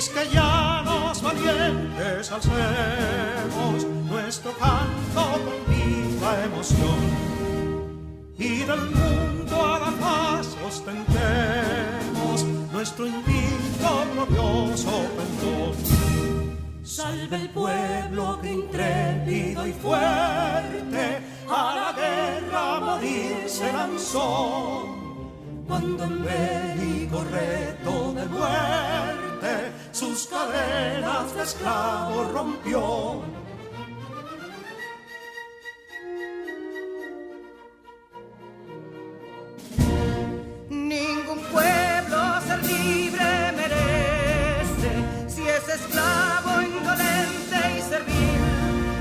quisqueyanos valientes alcemos nuestro canto con viva emoción, y del mundo a la paz ostentemos nuestro invicto glorioso pendón. Salve el pueblo que intrépido y fuerte a la guerra a morir se lanzó, cuando en bélico reto de muerte sus cadenas de esclavos rompió. Ningún pueblo ser libre merece si es esclavo, indolente y servil.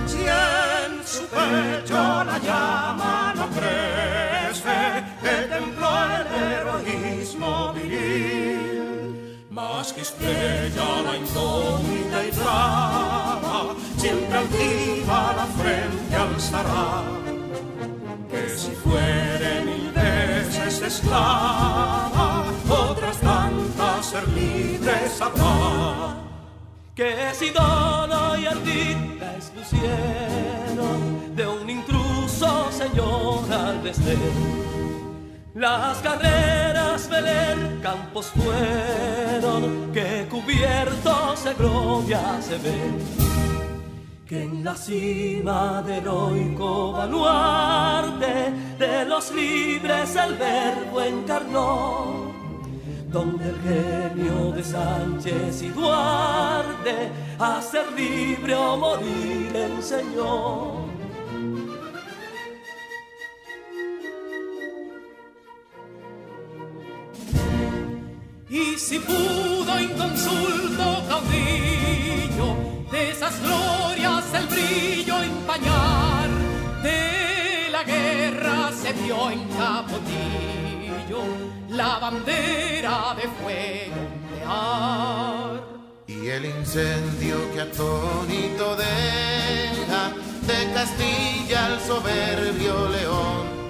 Si en su pecho la llama no crece, que templó el heroísmo viril, más que estrella la indómita y brava, siempre altiva la frente alzará, que si fuere mil veces esclava, otras tantas ser libres habrá. Que si Dono y Ardid la expusieron de un intruso señor al desdén, las carreras veler campos fueron que cubiertos de gloria se ven, que en la cima del heroico baluarte de los libres el verbo encarnó, donde el genio de Sánchez y Duarte a ser libre o morir enseñó. Y si pudo inconsulto caudillo de esas glorias el brillo empañar, de la guerra se vio en Capotillo la bandera de fuego ondear. Y el incendio que atónito deja de Castilla al soberbio león,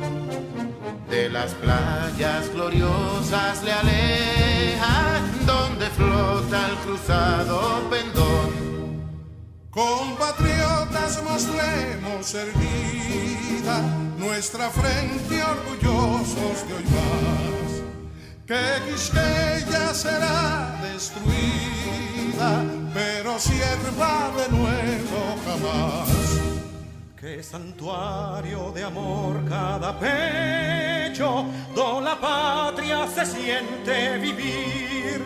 de las playas gloriosas le aleja, donde flota el cruzado pendón. Compatriotas, mostremos erguida nuestra frente orgullosos de hoy más, que Quisqueya será destruida, pero sierva de nuevo jamás. Que santuario de amor cada pecho, do la patria se siente vivir,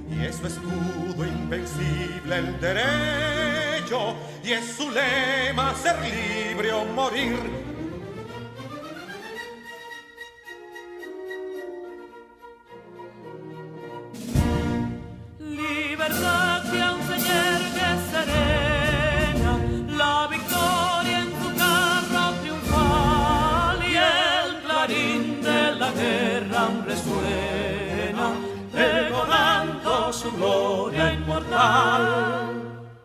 y es su escudo invencible el derecho, y es su lema ser libre o morir. Libertad que aún se yergue serena, la victoria en su carro triunfal, y el clarín de la guerra aún resuena, pregonando su gloria inmortal.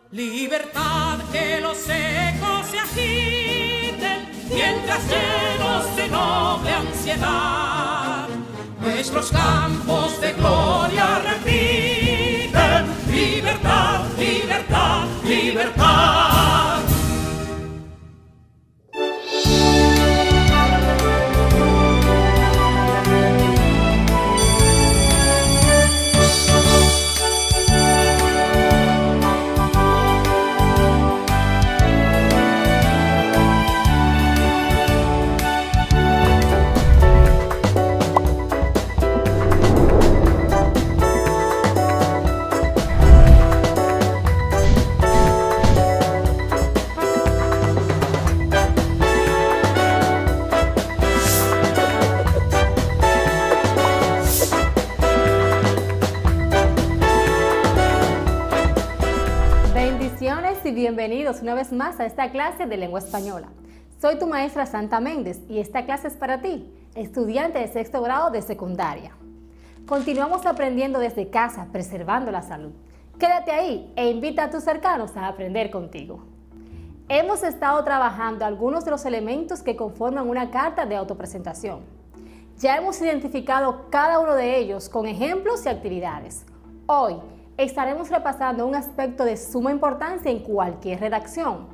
Libertad, que los ecos se agiten mientras llenos de noble ansiedad nuestros campos de gloria repiten. Libertad, libertad, libertad. Y bienvenidos una vez más a esta clase de lengua española. Soy tu maestra Santa Méndez y esta clase es para ti, estudiante de sexto grado de secundaria. Continuamos aprendiendo desde casa, preservando la salud. Quédate ahí e invita a tus cercanos a aprender contigo. Hemos estado trabajando algunos de los elementos que conforman una carta de autopresentación. Ya hemos identificado cada uno de ellos con ejemplos y actividades. Hoy, estaremos repasando un aspecto de suma importancia en cualquier redacción.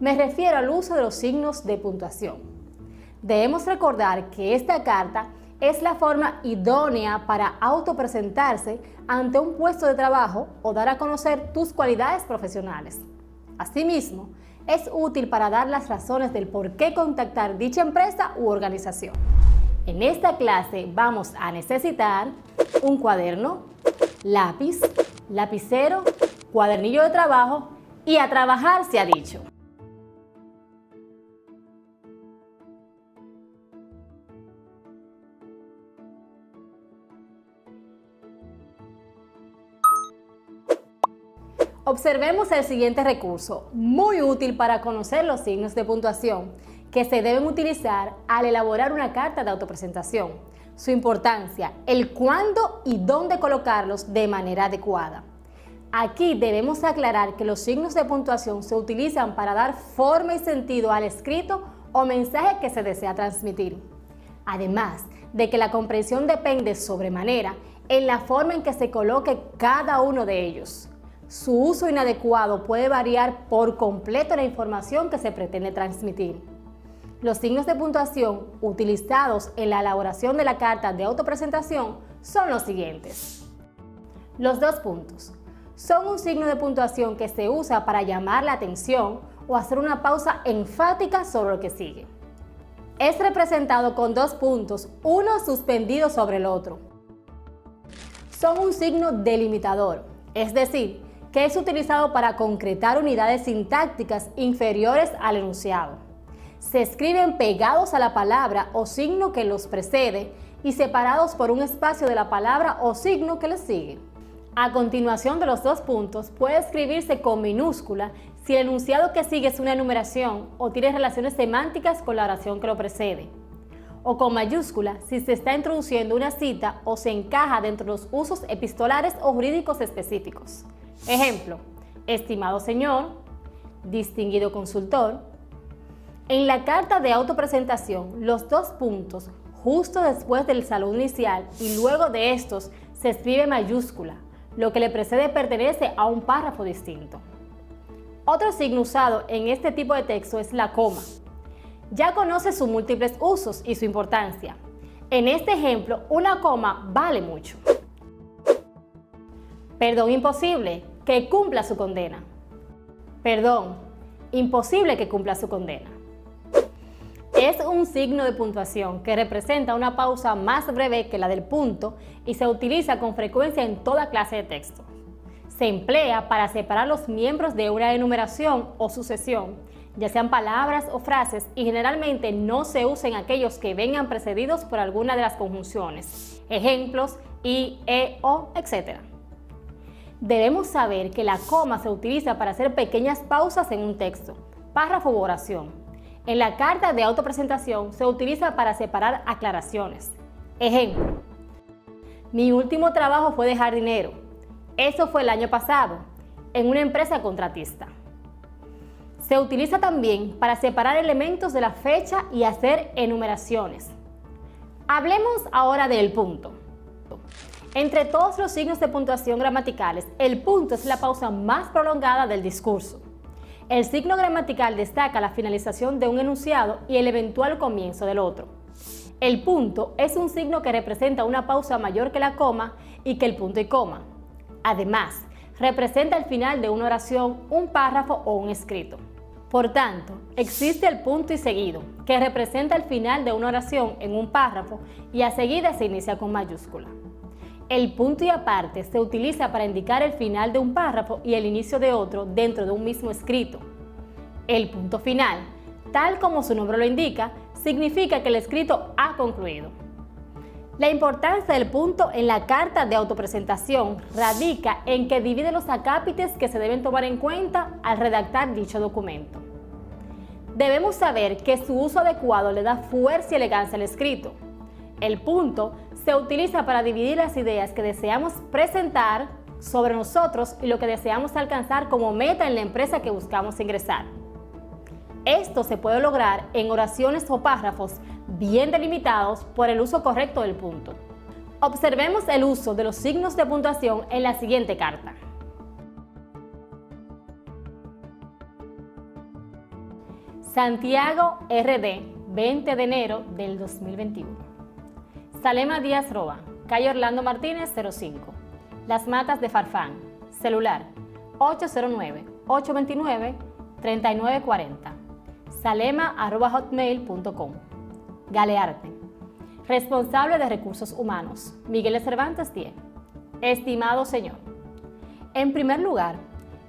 Me refiero al uso de los signos de puntuación. Debemos recordar que esta carta es la forma idónea para autopresentarse ante un puesto de trabajo o dar a conocer tus cualidades profesionales. Asimismo, es útil para dar las razones del por qué contactar dicha empresa u organización. En esta clase vamos a necesitar un cuaderno, lápiz, lapicero, cuadernillo de trabajo y a trabajar se ha dicho. Observemos el siguiente recurso, muy útil para conocer los signos de puntuación que se deben utilizar al elaborar una carta de autopresentación, su importancia, el cuándo y dónde colocarlos de manera adecuada. Aquí debemos aclarar que los signos de puntuación se utilizan para dar forma y sentido al escrito o mensaje que se desea transmitir. Además de que la comprensión depende sobremanera en la forma en que se coloque cada uno de ellos. Su uso inadecuado puede variar por completo la información que se pretende transmitir. Los signos de puntuación utilizados en la elaboración de la carta de autopresentación son los siguientes. Los 2 puntos. Son un signo de puntuación que se usa para llamar la atención o hacer una pausa enfática sobre lo que sigue. Es representado con 2 puntos, uno suspendido sobre el otro. Son un signo delimitador, es decir, que es utilizado para concretar unidades sintácticas inferiores al enunciado. Se escriben pegados a la palabra o signo que los precede y separados por un espacio de la palabra o signo que les sigue. A continuación de los 2 puntos puede escribirse con minúscula si el enunciado que sigue es una enumeración o tiene relaciones semánticas con la oración que lo precede, o con mayúscula si se está introduciendo una cita o se encaja dentro de los usos epistolares o jurídicos específicos. Ejemplo, estimado señor, distinguido consultor. En la carta de autopresentación, los 2 puntos justo después del saludo inicial y luego de estos se escribe mayúscula. Lo que le precede pertenece a un párrafo distinto. Otro signo usado en este tipo de texto es la coma. Ya conoce sus múltiples usos y su importancia. En este ejemplo, una coma vale mucho. Perdón imposible, que cumpla su condena. Perdón, imposible que cumpla su condena. Es un signo de puntuación que representa una pausa más breve que la del punto y se utiliza con frecuencia en toda clase de texto. Se emplea para separar los miembros de una enumeración o sucesión, ya sean palabras o frases, y generalmente no se usa en aquellos que vengan precedidos por alguna de las conjunciones, ejemplos, y, o, etc. Debemos saber que la coma se utiliza para hacer pequeñas pausas en un texto, párrafo u oración. En la carta de autopresentación se utiliza para separar aclaraciones. Ejemplo, mi último trabajo fue de jardinero. Eso fue el año pasado, en una empresa contratista. Se utiliza también para separar elementos de la fecha y hacer enumeraciones. Hablemos ahora del punto. Entre todos los signos de puntuación gramaticales, el punto es la pausa más prolongada del discurso. El signo gramatical destaca la finalización de un enunciado y el eventual comienzo del otro. El punto es un signo que representa una pausa mayor que la coma y que el punto y coma. Además, representa el final de una oración, un párrafo o un escrito. Por tanto, existe el punto y seguido, que representa el final de una oración en un párrafo y a seguida se inicia con mayúscula. El punto y aparte se utiliza para indicar el final de un párrafo y el inicio de otro dentro de un mismo escrito. El punto final, tal como su nombre lo indica, significa que el escrito ha concluido. La importancia del punto en la carta de autopresentación radica en que divide los acápites que se deben tomar en cuenta al redactar dicho documento. Debemos saber que su uso adecuado le da fuerza y elegancia al escrito. El punto se utiliza para dividir las ideas que deseamos presentar sobre nosotros y lo que deseamos alcanzar como meta en la empresa que buscamos ingresar. Esto se puede lograr en oraciones o párrafos bien delimitados por el uso correcto del punto. Observemos el uso de los signos de puntuación en la siguiente carta. Santiago RD, 20 de enero del 2021. Salema Díaz Roa, calle Orlando Martínez 05. Las Matas de Farfán. Celular 809-829-3940. salema@hotmail.com. Galearte. Responsable de Recursos Humanos. Miguel Cervantes 10. Estimado señor, en primer lugar,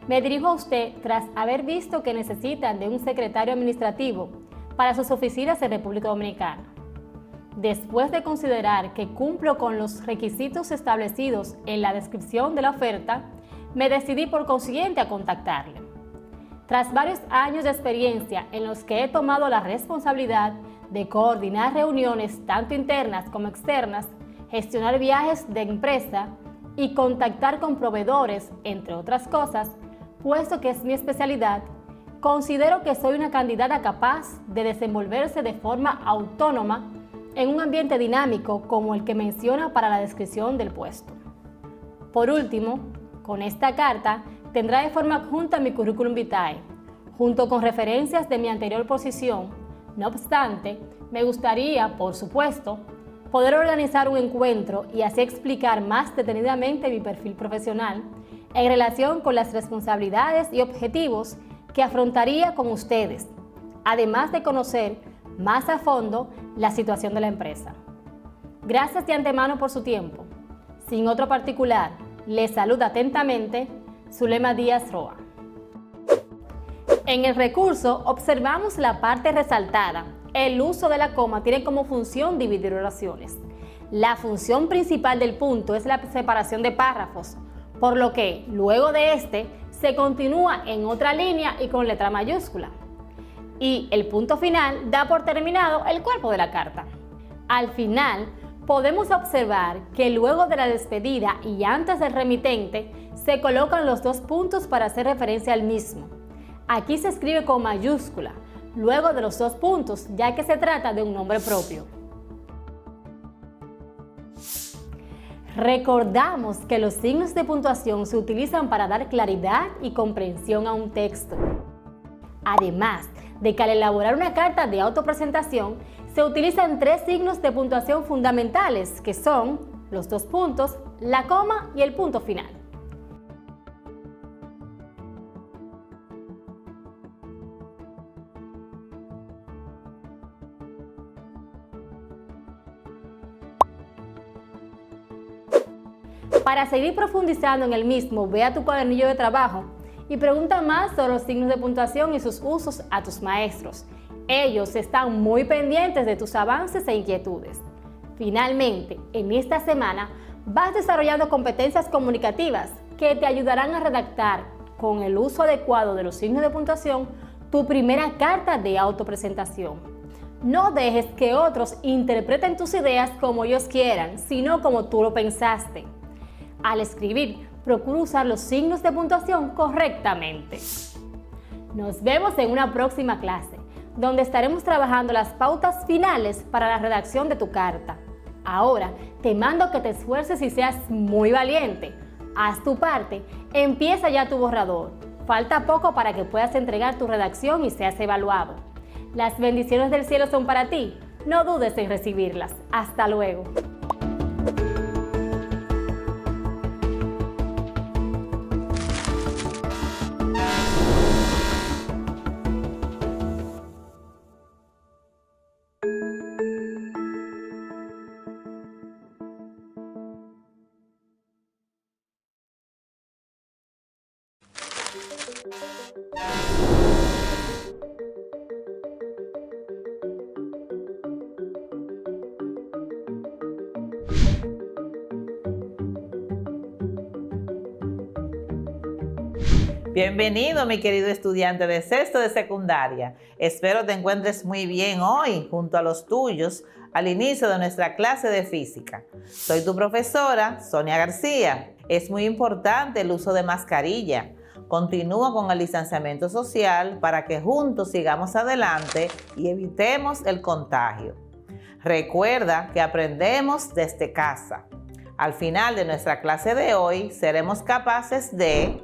me dirijo a usted tras haber visto que necesitan de un secretario administrativo para sus oficinas en República Dominicana. Después de considerar que cumplo con los requisitos establecidos en la descripción de la oferta, me decidí por consiguiente a contactarle. Tras varios años de experiencia en los que he tomado la responsabilidad de coordinar reuniones tanto internas como externas, gestionar viajes de empresa y contactar con proveedores, entre otras cosas, puesto que es mi especialidad, considero que soy una candidata capaz de desenvolverse de forma autónoma en un ambiente dinámico como el que menciona para la descripción del puesto. Por último, con esta carta tendrá de forma adjunta mi currículum vitae, junto con referencias de mi anterior posición. No obstante, me gustaría, por supuesto, poder organizar un encuentro y así explicar más detenidamente mi perfil profesional en relación con las responsabilidades y objetivos que afrontaría con ustedes, además de conocer más a fondo la situación de la empresa. Gracias de antemano por su tiempo. Sin otro particular, les saluda atentamente Zulema Díaz Roa. En el recurso observamos la parte resaltada. El uso de la coma tiene como función dividir oraciones. La función principal del punto es la separación de párrafos, por lo que luego de este se continúa en otra línea y con letra mayúscula. Y el punto final da por terminado el cuerpo de la carta. Al final, podemos observar que luego de la despedida y antes del remitente se colocan los dos puntos para hacer referencia al mismo. Aquí se escribe con mayúscula, luego de los dos puntos, ya que se trata de un nombre propio. Recordamos que los signos de puntuación se utilizan para dar claridad y comprensión a un texto. Además de que al elaborar una carta de autopresentación se utilizan 3 signos de puntuación fundamentales, que son los dos puntos, la coma y el punto final. Para seguir profundizando en el mismo, ve a tu cuadernillo de trabajo y pregunta más sobre los signos de puntuación y sus usos a tus maestros. Ellos están muy pendientes de tus avances e inquietudes. Finalmente, en esta semana vas desarrollando competencias comunicativas que te ayudarán a redactar, con el uso adecuado de los signos de puntuación, tu primera carta de autopresentación. No dejes que otros interpreten tus ideas como ellos quieran, sino como tú lo pensaste. Al escribir, procura usar los signos de puntuación correctamente. Nos vemos en una próxima clase, donde estaremos trabajando las pautas finales para la redacción de tu carta. Ahora, te mando que te esfuerces y seas muy valiente. Haz tu parte, empieza ya tu borrador. Falta poco para que puedas entregar tu redacción y seas evaluado. Las bendiciones del cielo son para ti. No dudes en recibirlas. Hasta luego. Bienvenido, mi querido estudiante de sexto de secundaria. Espero te encuentres muy bien hoy junto a los tuyos al inicio de nuestra clase de física. Soy tu profesora, Sonia García. Es muy importante el uso de mascarilla. Continúa con el distanciamiento social para que juntos sigamos adelante y evitemos el contagio. Recuerda que aprendemos desde casa. Al final de nuestra clase de hoy seremos capaces de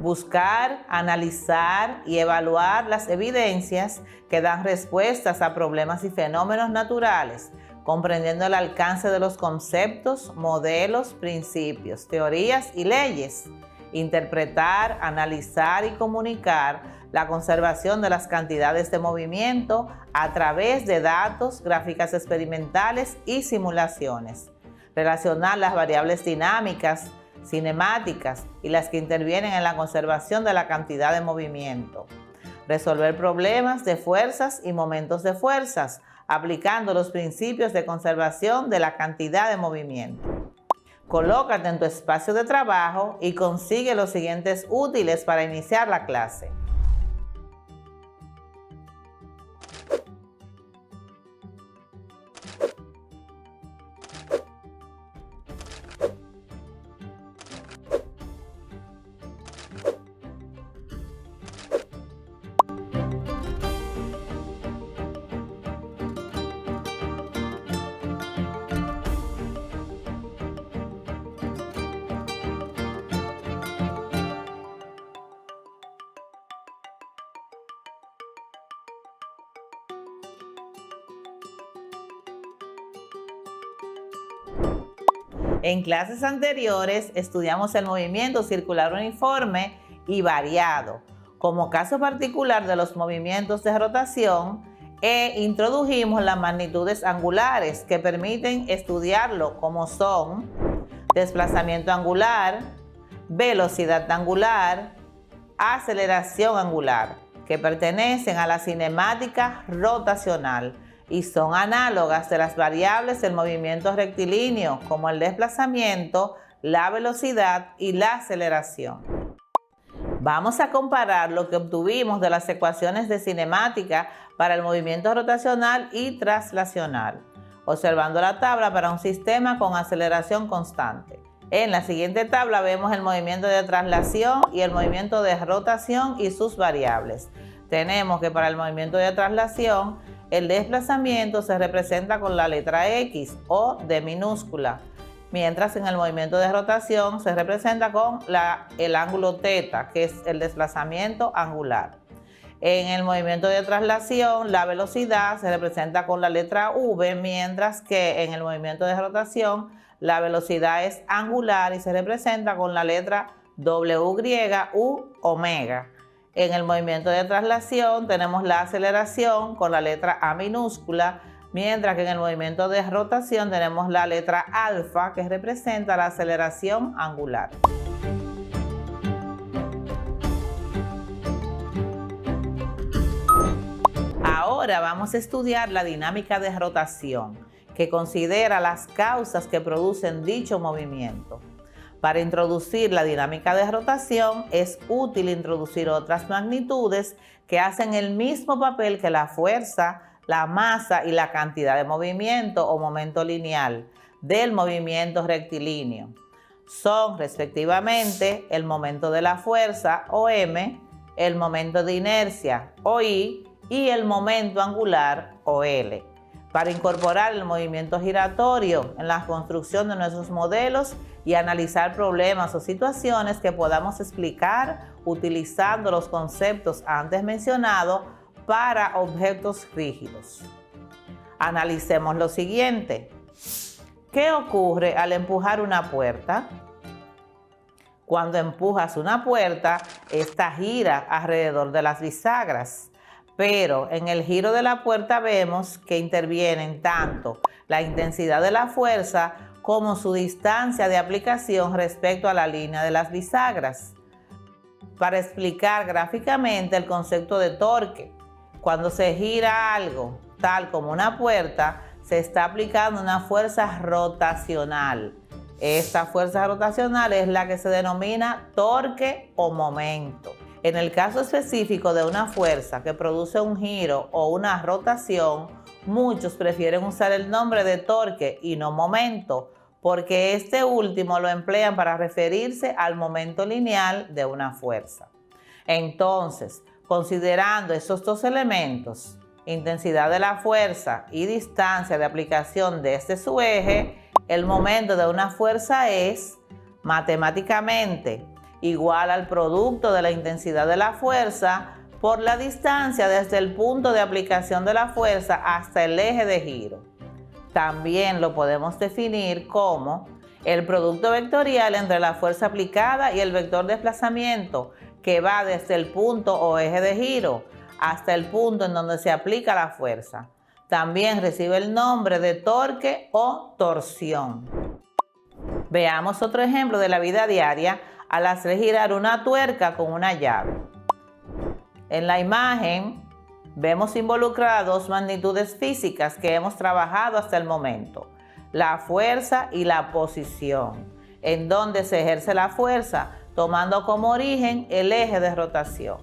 buscar, analizar y evaluar las evidencias que dan respuestas a problemas y fenómenos naturales, comprendiendo el alcance de los conceptos, modelos, principios, teorías y leyes. Interpretar, analizar y comunicar la conservación de las cantidades de movimiento a través de datos, gráficas experimentales y simulaciones. Relacionar las variables dinámicas, cinemáticas y las que intervienen en la conservación de la cantidad de movimiento. Resolver problemas de fuerzas y momentos de fuerzas, aplicando los principios de conservación de la cantidad de movimiento. Colócate en tu espacio de trabajo y consigue los siguientes útiles para iniciar la clase. En clases anteriores estudiamos el movimiento circular uniforme y variado, como caso particular de los movimientos de rotación, e introdujimos las magnitudes angulares que permiten estudiarlo, como son desplazamiento angular, velocidad angular, aceleración angular, que pertenecen a la cinemática rotacional y son análogas de las variables del movimiento rectilíneo, como el desplazamiento, la velocidad y la aceleración. Vamos a comparar lo que obtuvimos de las ecuaciones de cinemática para el movimiento rotacional y traslacional, observando la tabla para un sistema con aceleración constante. En la siguiente tabla vemos el movimiento de traslación y el movimiento de rotación y sus variables. Tenemos que para el movimiento de traslación, el desplazamiento se representa con la letra X o D minúscula, mientras en el movimiento de rotación se representa con el ángulo θ, que es el desplazamiento angular. En el movimiento de traslación, la velocidad se representa con la letra V, mientras que en el movimiento de rotación, la velocidad es angular y se representa con la letra W' u omega. En el movimiento de traslación tenemos la aceleración con la letra A minúscula, mientras que en el movimiento de rotación tenemos la letra alfa, que representa la aceleración angular. Ahora vamos a estudiar la dinámica de rotación, que considera las causas que producen dicho movimiento. Para introducir la dinámica de rotación es útil introducir otras magnitudes que hacen el mismo papel que la fuerza, la masa y la cantidad de movimiento o momento lineal del movimiento rectilíneo. Son respectivamente el momento de la fuerza o M, el momento de inercia o I y el momento angular o L. Para incorporar el movimiento giratorio en la construcción de nuestros modelos y analizar problemas o situaciones que podamos explicar utilizando los conceptos antes mencionados para objetos rígidos. Analicemos lo siguiente. ¿Qué ocurre al empujar una puerta? Cuando empujas una puerta, esta gira alrededor de las bisagras. Pero en el giro de la puerta vemos que intervienen tanto la intensidad de la fuerza como su distancia de aplicación respecto a la línea de las bisagras. Para explicar gráficamente el concepto de torque, cuando se gira algo, tal como una puerta, se está aplicando una fuerza rotacional. Esta fuerza rotacional es la que se denomina torque o momento. En el caso específico de una fuerza que produce un giro o una rotación, muchos prefieren usar el nombre de torque y no momento, porque este último lo emplean para referirse al momento lineal de una fuerza. Entonces, considerando esos dos elementos, intensidad de la fuerza y distancia de aplicación desde su eje, el momento de una fuerza es, matemáticamente, igual al producto de la intensidad de la fuerza por la distancia desde el punto de aplicación de la fuerza hasta el eje de giro. También lo podemos definir como el producto vectorial entre la fuerza aplicada y el vector de desplazamiento que va desde el punto o eje de giro hasta el punto en donde se aplica la fuerza. También recibe el nombre de torque o torsión. Veamos otro ejemplo de la vida diaria al hacer girar una tuerca con una llave. En la imagen vemos involucradas dos magnitudes físicas que hemos trabajado hasta el momento: la fuerza y la posición, en donde se ejerce la fuerza tomando como origen el eje de rotación.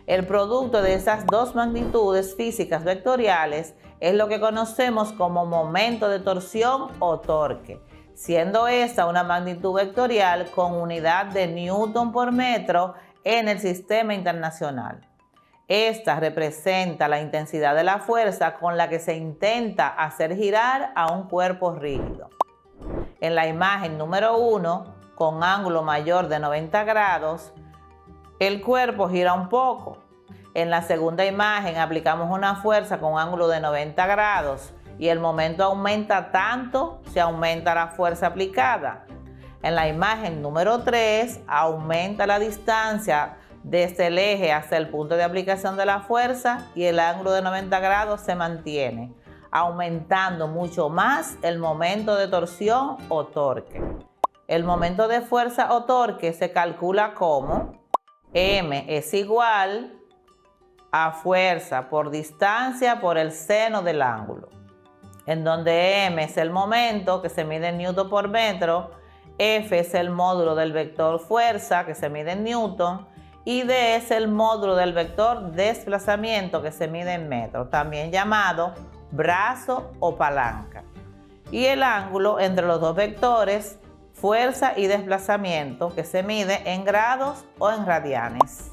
El producto de esas dos magnitudes físicas vectoriales es lo que conocemos como momento de torsión o torque, siendo esta una magnitud vectorial con unidad de Newton por metro en el sistema internacional. Esta representa la intensidad de la fuerza con la que se intenta hacer girar a un cuerpo rígido. En la imagen número 1, con ángulo mayor de 90 grados, el cuerpo gira un poco. En la segunda imagen aplicamos una fuerza con ángulo de 90 grados y el momento aumenta tanto si aumenta la fuerza aplicada. En la imagen número 3 aumenta la distancia desde el eje hasta el punto de aplicación de la fuerza y el ángulo de 90 grados se mantiene, aumentando mucho más el momento de torsión o torque. El momento de fuerza o torque se calcula como M es igual a fuerza por distancia por el seno del ángulo, en donde M es el momento que se mide en Newton por metro, F es el módulo del vector fuerza que se mide en Newton y D es el módulo del vector desplazamiento que se mide en metro, también llamado brazo o palanca. Y el ángulo entre los dos vectores, fuerza y desplazamiento, que se mide en grados o en radianes.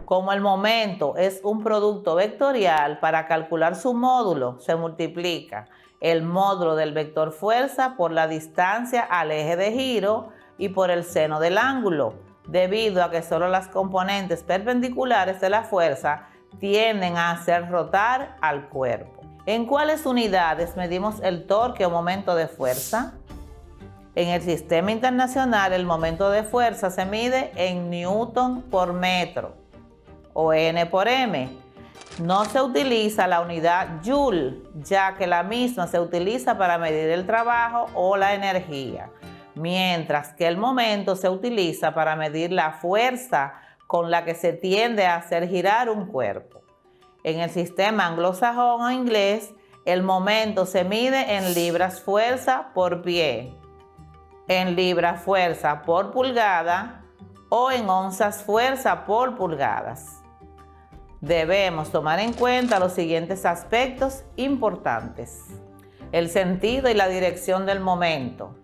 Como el momento es un producto vectorial, para calcular su módulo se multiplica el módulo del vector fuerza por la distancia al eje de giro y por el seno del ángulo, debido a que solo las componentes perpendiculares de la fuerza tienden a hacer rotar al cuerpo. ¿En cuáles unidades medimos el torque o momento de fuerza? En el sistema internacional el momento de fuerza se mide en Newton por metro o N por M. No se utiliza la unidad Joule, ya que la misma se utiliza para medir el trabajo o la energía, mientras que el momento se utiliza para medir la fuerza con la que se tiende a hacer girar un cuerpo. En el sistema anglosajón o inglés, el momento se mide en libras fuerza por pie, en libras fuerza por pulgada o en onzas fuerza por pulgadas. Debemos tomar en cuenta los siguientes aspectos importantes: el sentido y la dirección del momento.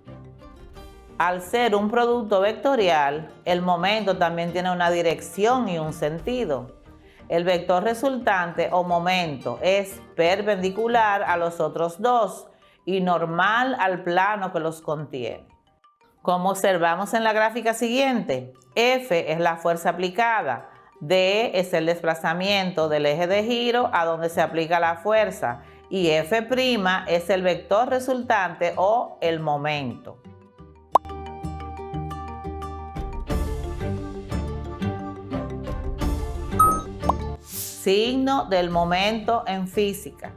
Al ser un producto vectorial, el momento también tiene una dirección y un sentido. El vector resultante o momento es perpendicular a los otros dos y normal al plano que los contiene. Como observamos en la gráfica siguiente, F es la fuerza aplicada, D es el desplazamiento del eje de giro a donde se aplica la fuerza y F' es el vector resultante o el momento. Signo del momento en física.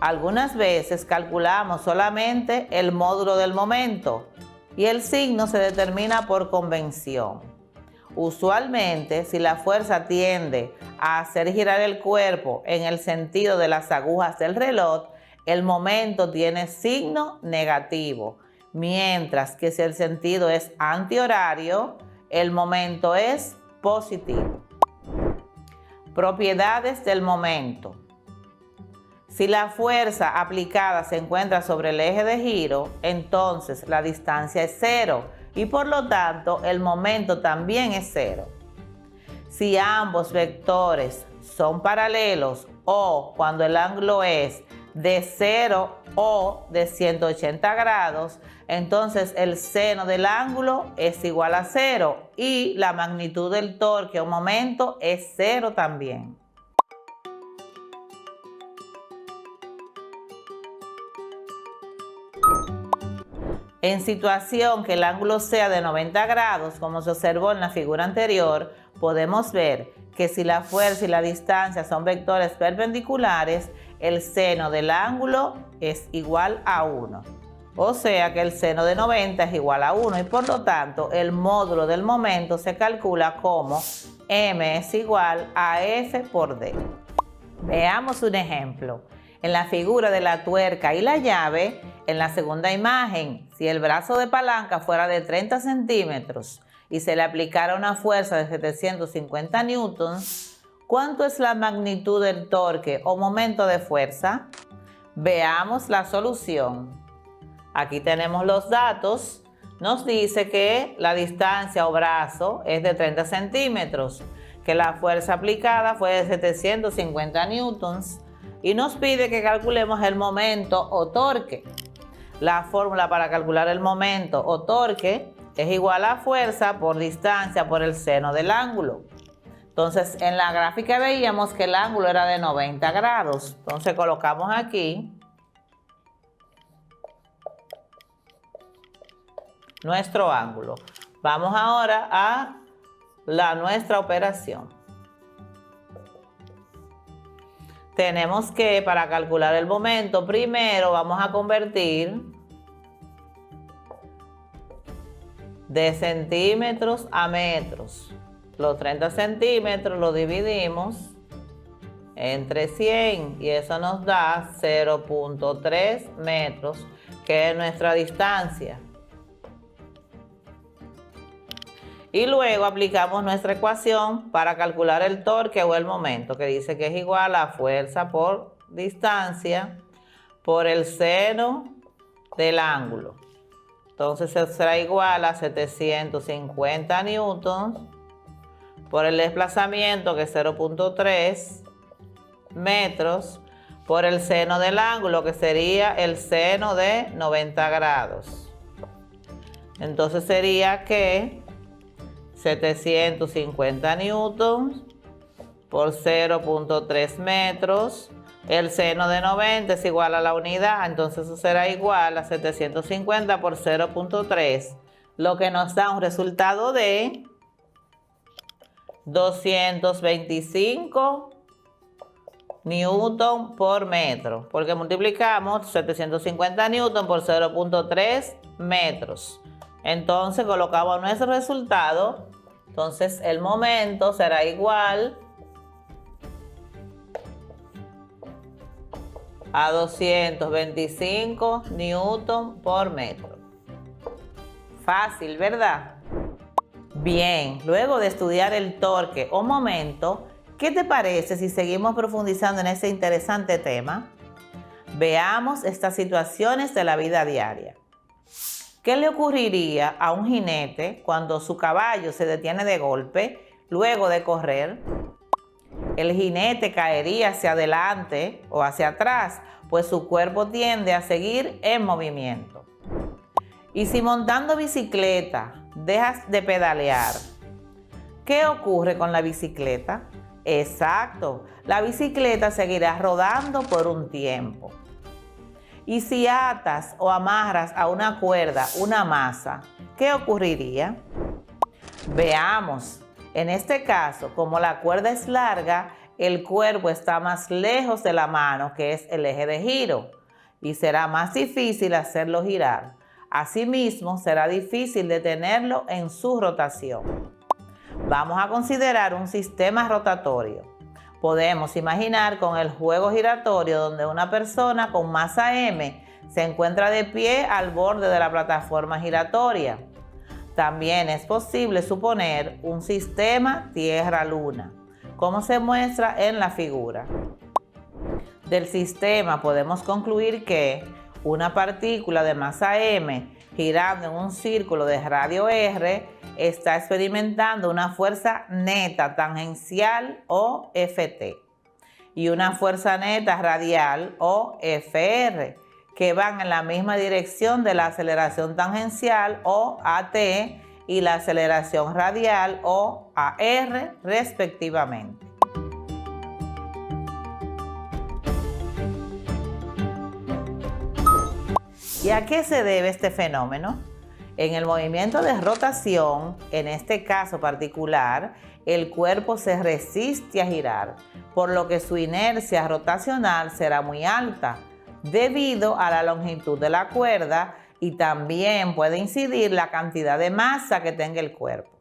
Algunas veces calculamos solamente el módulo del momento y el signo se determina por convención. Usualmente, si la fuerza tiende a hacer girar el cuerpo en el sentido de las agujas del reloj, el momento tiene signo negativo, mientras que si el sentido es antihorario, el momento es positivo. Propiedades del momento. Si la fuerza aplicada se encuentra sobre el eje de giro, entonces la distancia es cero y por lo tanto el momento también es cero. Si ambos vectores son paralelos o cuando el ángulo es de 0 o de 180 grados, entonces el seno del ángulo es igual a 0 y la magnitud del torque o momento es 0 también. En situación que el ángulo sea de 90 grados, como se observó en la figura anterior, podemos ver que si la fuerza y la distancia son vectores perpendiculares, el seno del ángulo es igual a 1. O sea que el seno de 90 es igual a 1 y por lo tanto el módulo del momento se calcula como m es igual a F por D. Veamos un ejemplo. En la figura de la tuerca y la llave, en la segunda imagen, si el brazo de palanca fuera de 30 centímetros y se le aplicara una fuerza de 750 newtons, ¿cuánto es la magnitud del torque o momento de fuerza? Veamos la solución. Aquí tenemos los datos. Nos dice que la distancia o brazo es de 30 centímetros, que la fuerza aplicada fue de 750 newtons y nos pide que calculemos el momento o torque. La fórmula para calcular el momento o torque es igual a fuerza por distancia por el seno del ángulo. Entonces, en la gráfica veíamos que el ángulo era de 90 grados. Entonces, colocamos aquí nuestro ángulo. Vamos ahora a nuestra operación. Tenemos que, para calcular el momento, primero vamos a convertir de centímetros a metros. Los 30 centímetros los dividimos entre 100 y eso nos da 0.3 metros, que es nuestra distancia. Y luego aplicamos nuestra ecuación para calcular el torque o el momento, que dice que es igual a fuerza por distancia por el seno del ángulo. Entonces será igual a 750 newtons por el desplazamiento, que es 0.3 metros, por el seno del ángulo, que sería el seno de 90 grados. Entonces sería que 750 newtons por 0.3 metros, el seno de 90 es igual a la unidad, entonces eso será igual a 750 por 0.3, lo que nos da un resultado de 225 newton por metro, porque multiplicamos 750 newton por 0.3 metros. Entonces colocamos nuestro resultado. Entonces el momento será igual a 225 newton por metro. Fácil, ¿verdad? Bien, luego de estudiar el torque o momento, ¿qué te parece si seguimos profundizando en este interesante tema? Veamos estas situaciones de la vida diaria. ¿Qué le ocurriría a un jinete cuando su caballo se detiene de golpe luego de correr? El jinete caería hacia adelante o hacia atrás, pues su cuerpo tiende a seguir en movimiento. Y si montando bicicleta dejas de pedalear, ¿qué ocurre con la bicicleta? Exacto, la bicicleta seguirá rodando por un tiempo. Y si atas o amarras a una cuerda una masa, ¿qué ocurriría? Veamos. En este caso, como la cuerda es larga, el cuerpo está más lejos de la mano, que es el eje de giro, y será más difícil hacerlo girar. Asimismo, será difícil detenerlo en su rotación. Vamos a considerar un sistema rotatorio. Podemos imaginar con el juego giratorio donde una persona con masa M se encuentra de pie al borde de la plataforma giratoria. También es posible suponer un sistema Tierra-Luna, como se muestra en la figura. Del sistema podemos concluir que una partícula de masa M girando en un círculo de radio R está experimentando una fuerza neta tangencial o Ft. y una fuerza neta radial o FR, que van en la misma dirección de la aceleración tangencial o AT y la aceleración radial o AR respectivamente. ¿Y a qué se debe este fenómeno? En el movimiento de rotación, en este caso particular, el cuerpo se resiste a girar, por lo que su inercia rotacional será muy alta, debido a la longitud de la cuerda, y también puede incidir la cantidad de masa que tenga el cuerpo.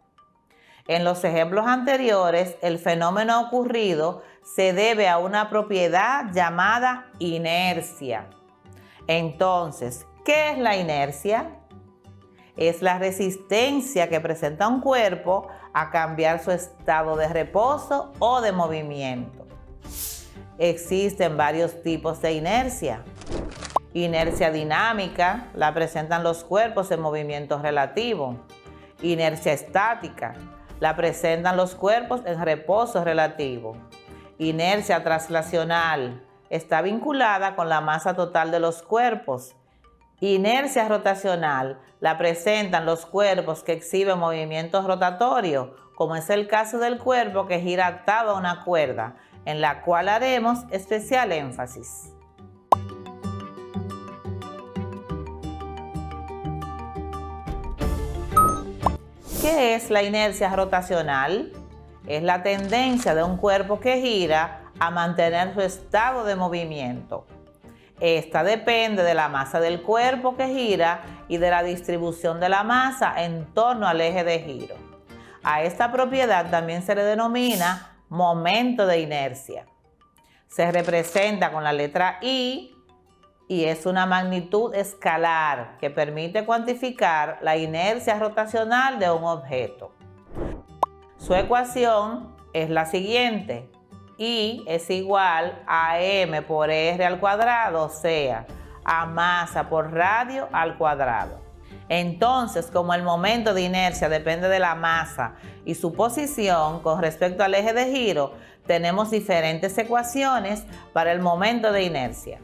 En los ejemplos anteriores, el fenómeno ocurrido se debe a una propiedad llamada inercia. Entonces, ¿qué es la inercia? Es la resistencia que presenta un cuerpo a cambiar su estado de reposo o de movimiento. Existen varios tipos de inercia. Inercia dinámica la presentan los cuerpos en movimiento relativo. Inercia estática la presentan los cuerpos en reposo relativo. Inercia translacional está vinculada con la masa total de los cuerpos. Inercia rotacional la presentan los cuerpos que exhiben movimientos rotatorios, como es el caso del cuerpo que gira atado a una cuerda, en la cual haremos especial énfasis. ¿Qué es la inercia rotacional? Es la tendencia de un cuerpo que gira a mantener su estado de movimiento. Esta depende de la masa del cuerpo que gira y de la distribución de la masa en torno al eje de giro. A esta propiedad también se le denomina momento de inercia. Se representa con la letra I y es una magnitud escalar que permite cuantificar la inercia rotacional de un objeto. Su ecuación es la siguiente. I es igual a m por r al cuadrado, o sea, a masa por radio al cuadrado. Entonces, como el momento de inercia depende de la masa y su posición con respecto al eje de giro, tenemos diferentes ecuaciones para el momento de inercia.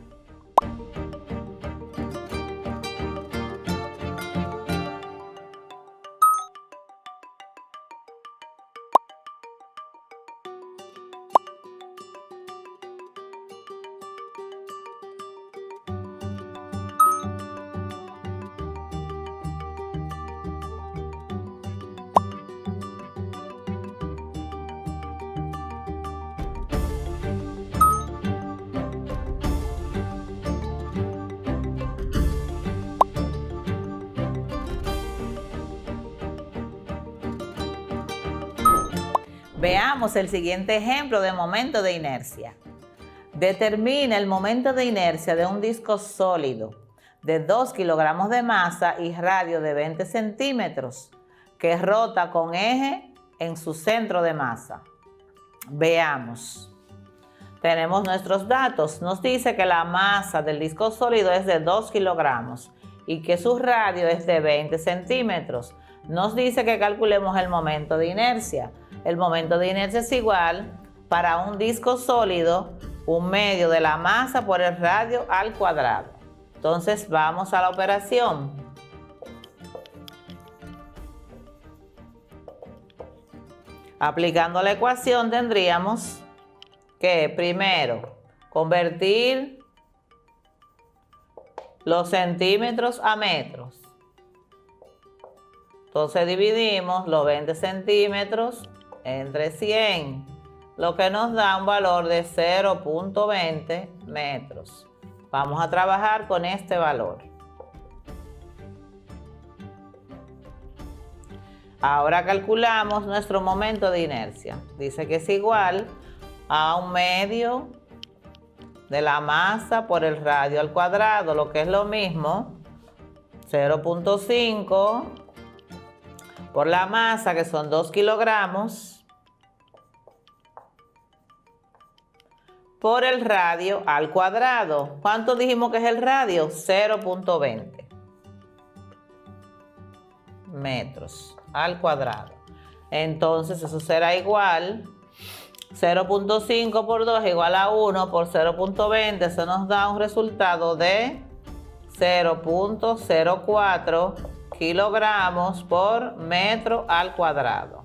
Veamos el siguiente ejemplo de momento de inercia. Determina el momento de inercia de un disco sólido de 2 kilogramos de masa y radio de 20 centímetros que rota con eje en su centro de masa. Veamos. Tenemos nuestros datos. Nos dice que la masa del disco sólido es de 2 kilogramos y que su radio es de 20 centímetros. Nos dice que calculemos el momento de inercia. El momento de inercia es igual para un disco sólido, 1/2 de la masa por el radio al cuadrado. Entonces vamos a la operación. Aplicando la ecuación tendríamos que primero convertir los centímetros a metros. Entonces dividimos los 20 centímetros entre 100, lo que nos da un valor de 0.20 metros. Vamos a trabajar con este valor. Ahora calculamos nuestro momento de inercia. Dice que es igual a 1/2 de la masa por el radio al cuadrado, lo que es lo mismo, 0.5 por la masa, que son 2 kilogramos, por el radio al cuadrado. ¿Cuánto dijimos que es el radio? 0.20 metros al cuadrado. Entonces eso será igual 0.5 por 2 igual a 1 por 0.20, eso nos da un resultado de 0.04 kilogramos por metro al cuadrado.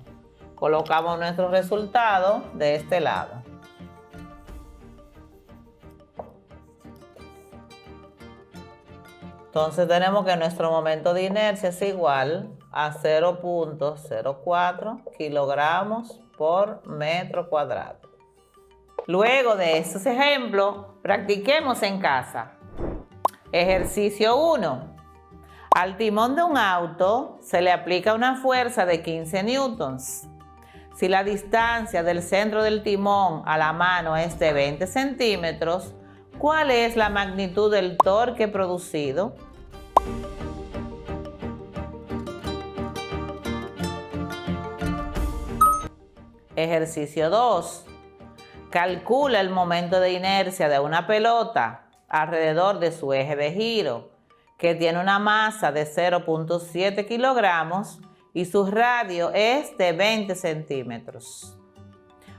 Colocamos nuestro resultado de este lado. Entonces tenemos que nuestro momento de inercia es igual a 0.04 kilogramos por metro cuadrado. Luego de estos ejemplos, practiquemos en casa. Ejercicio 1. Al timón de un auto se le aplica una fuerza de 15 newtons. Si la distancia del centro del timón a la mano es de 20 centímetros, ¿cuál es la magnitud del torque producido? Ejercicio 2. Calcula el momento de inercia de una pelota alrededor de su eje de giro, que tiene una masa de 0.7 kilogramos y su radio es de 20 centímetros.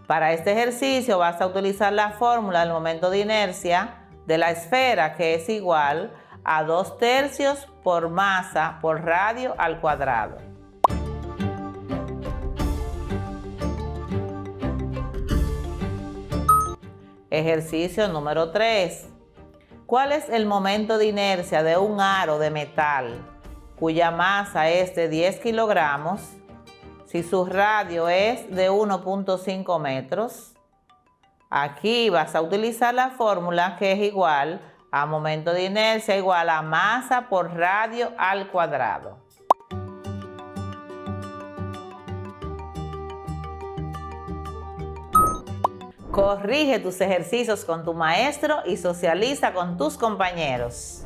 Para este ejercicio vas a utilizar la fórmula del momento de inercia de la esfera, que es igual a 2/3 por masa por radio al cuadrado. Ejercicio número 3. ¿Cuál es el momento de inercia de un aro de metal cuya masa es de 10 kilogramos si su radio es de 1.5 metros? Aquí vas a utilizar la fórmula que es igual a momento de inercia igual a masa por radio al cuadrado. Corrige tus ejercicios con tu maestro y socializa con tus compañeros.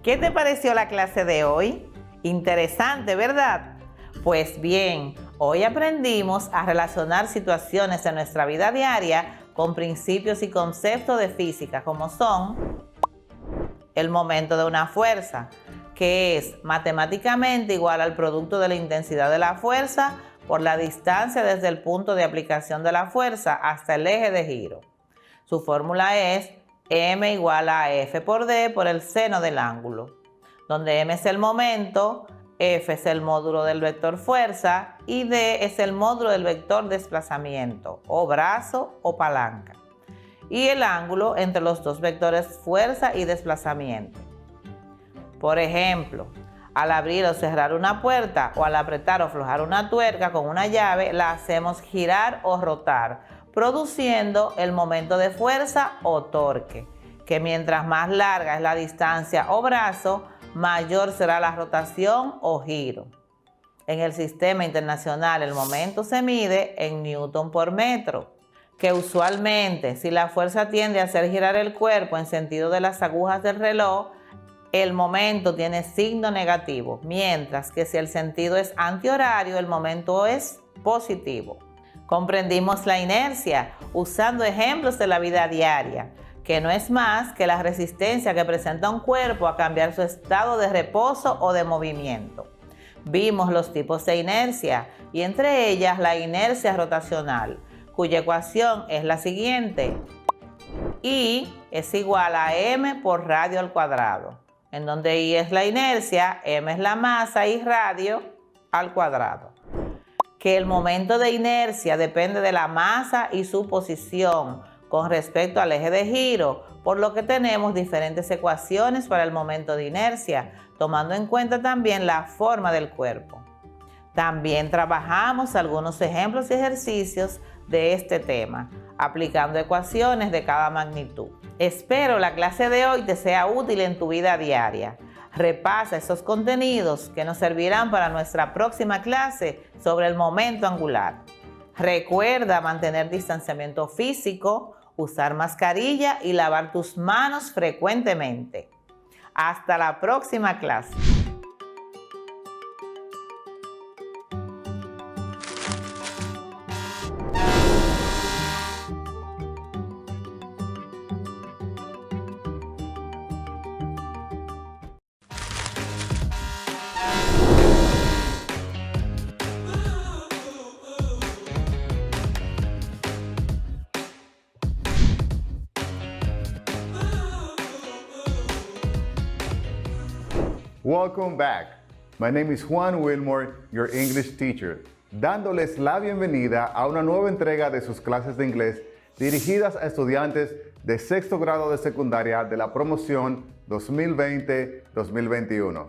¿Qué te pareció la clase de hoy? Interesante, ¿verdad? Pues bien, hoy aprendimos a relacionar situaciones de nuestra vida diaria con principios y conceptos de física, como son el momento de una fuerza, que es matemáticamente igual al producto de la intensidad de la fuerza por la distancia desde el punto de aplicación de la fuerza hasta el eje de giro. Su fórmula es m igual a F por D por el seno del ángulo, donde m es el momento, F es el módulo del vector fuerza y D es el módulo del vector desplazamiento, o brazo o palanca, y el ángulo entre los dos vectores fuerza y desplazamiento. Por ejemplo, al abrir o cerrar una puerta o al apretar o aflojar una tuerca con una llave, la hacemos girar o rotar, produciendo el momento de fuerza o torque, que mientras más larga es la distancia o brazo, mayor será la rotación o giro. En el sistema internacional el momento se mide en newton por metro, que usualmente si la fuerza tiende a hacer girar el cuerpo en sentido de las agujas del reloj, el momento tiene signo negativo, mientras que si el sentido es antihorario, el momento es positivo. Comprendimos la inercia usando ejemplos de la vida diaria, que no es más que la resistencia que presenta un cuerpo a cambiar su estado de reposo o de movimiento. Vimos los tipos de inercia y entre ellas la inercia rotacional, cuya ecuación es la siguiente. I es igual a m por radio al cuadrado, en donde I es la inercia, m es la masa y radio al cuadrado. Que el momento de inercia depende de la masa y su posición con respecto al eje de giro, por lo que tenemos diferentes ecuaciones para el momento de inercia, tomando en cuenta también la forma del cuerpo. También trabajamos algunos ejemplos y ejercicios de este tema, aplicando ecuaciones de cada magnitud. Espero la clase de hoy te sea útil en tu vida diaria. Repasa esos contenidos que nos servirán para nuestra próxima clase sobre el momento angular. Recuerda mantener distanciamiento físico, usar mascarilla y lavar tus manos frecuentemente. Hasta la próxima clase. Welcome back. My name is Juan Wilmore, your English teacher, dándoles la bienvenida a una nueva entrega de sus clases de inglés dirigidas a estudiantes de sexto grado de secundaria de la promoción 2020-2021.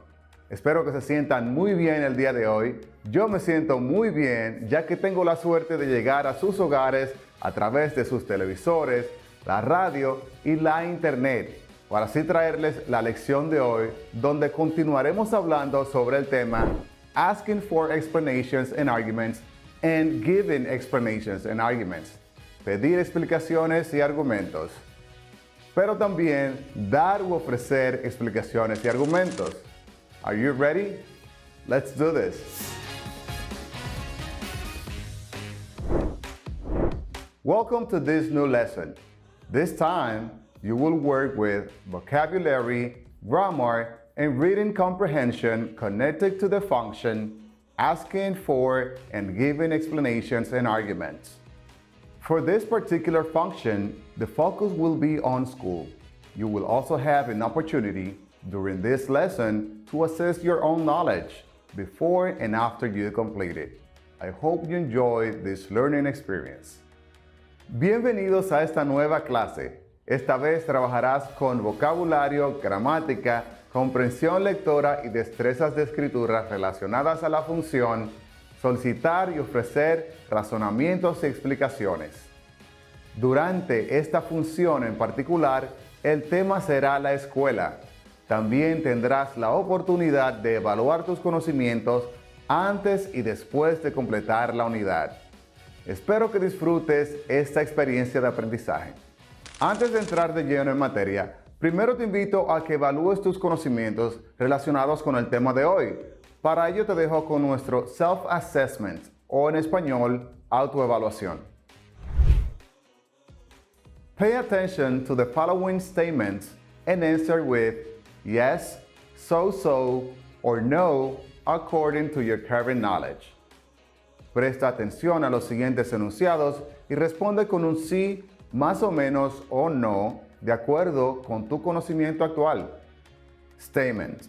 Espero que se sientan muy bien el día de hoy. Yo me siento muy bien ya que tengo la suerte de llegar a sus hogares a través de sus televisores, la radio y la internet, para así traerles la lección de hoy, donde continuaremos hablando sobre el tema Asking for Explanations and Arguments and Giving Explanations and Arguments. Pedir explicaciones y argumentos. Pero también dar u ofrecer explicaciones y argumentos. Are you ready? Let's do this. Welcome to this new lesson. This time, you will work with vocabulary, grammar, and reading comprehension connected to the function asking for and giving explanations and arguments. For this particular function, the focus will be on school. You will also have an opportunity during this lesson to assess your own knowledge before and after you complete it. I hope you enjoy this learning experience. Bienvenidos a esta nueva clase. Esta vez trabajarás con vocabulario, gramática, comprensión lectora y destrezas de escritura relacionadas a la función solicitar y ofrecer razonamientos y explicaciones. Durante esta función en particular, el tema será la escuela. También tendrás la oportunidad de evaluar tus conocimientos antes y después de completar la unidad. Espero que disfrutes esta experiencia de aprendizaje. Antes de entrar de lleno en materia, primero te invito a que evalúes tus conocimientos relacionados con el tema de hoy. Para ello te dejo con nuestro self-assessment, o en español, autoevaluación. Pay attention to the following statements and answer with yes, so, or no, according to your current knowledge. Presta atención a los siguientes enunciados y responde con un sí, más o menos o no, de acuerdo con tu conocimiento actual. Statement.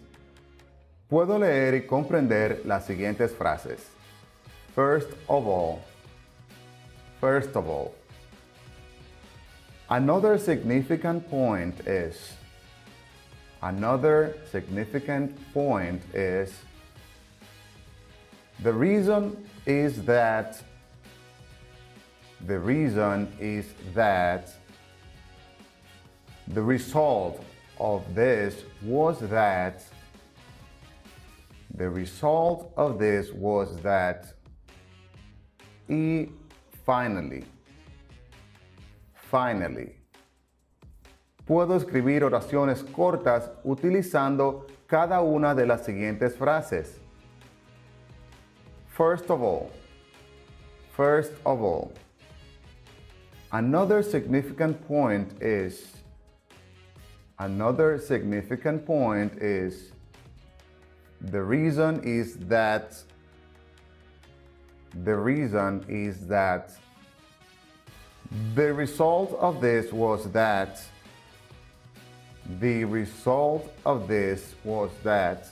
Puedo leer y comprender las siguientes frases. First of all. First of all. Another significant point is. Another significant point is. The reason is that. The reason is that. The result of this was that. The result of this was that. Y finally. Finally. Puedo escribir oraciones cortas utilizando cada una de las siguientes frases. First of all. First of all. Another significant point is. Another significant point is. The reason is that. The reason is that. The result of this was that. The result of this was that.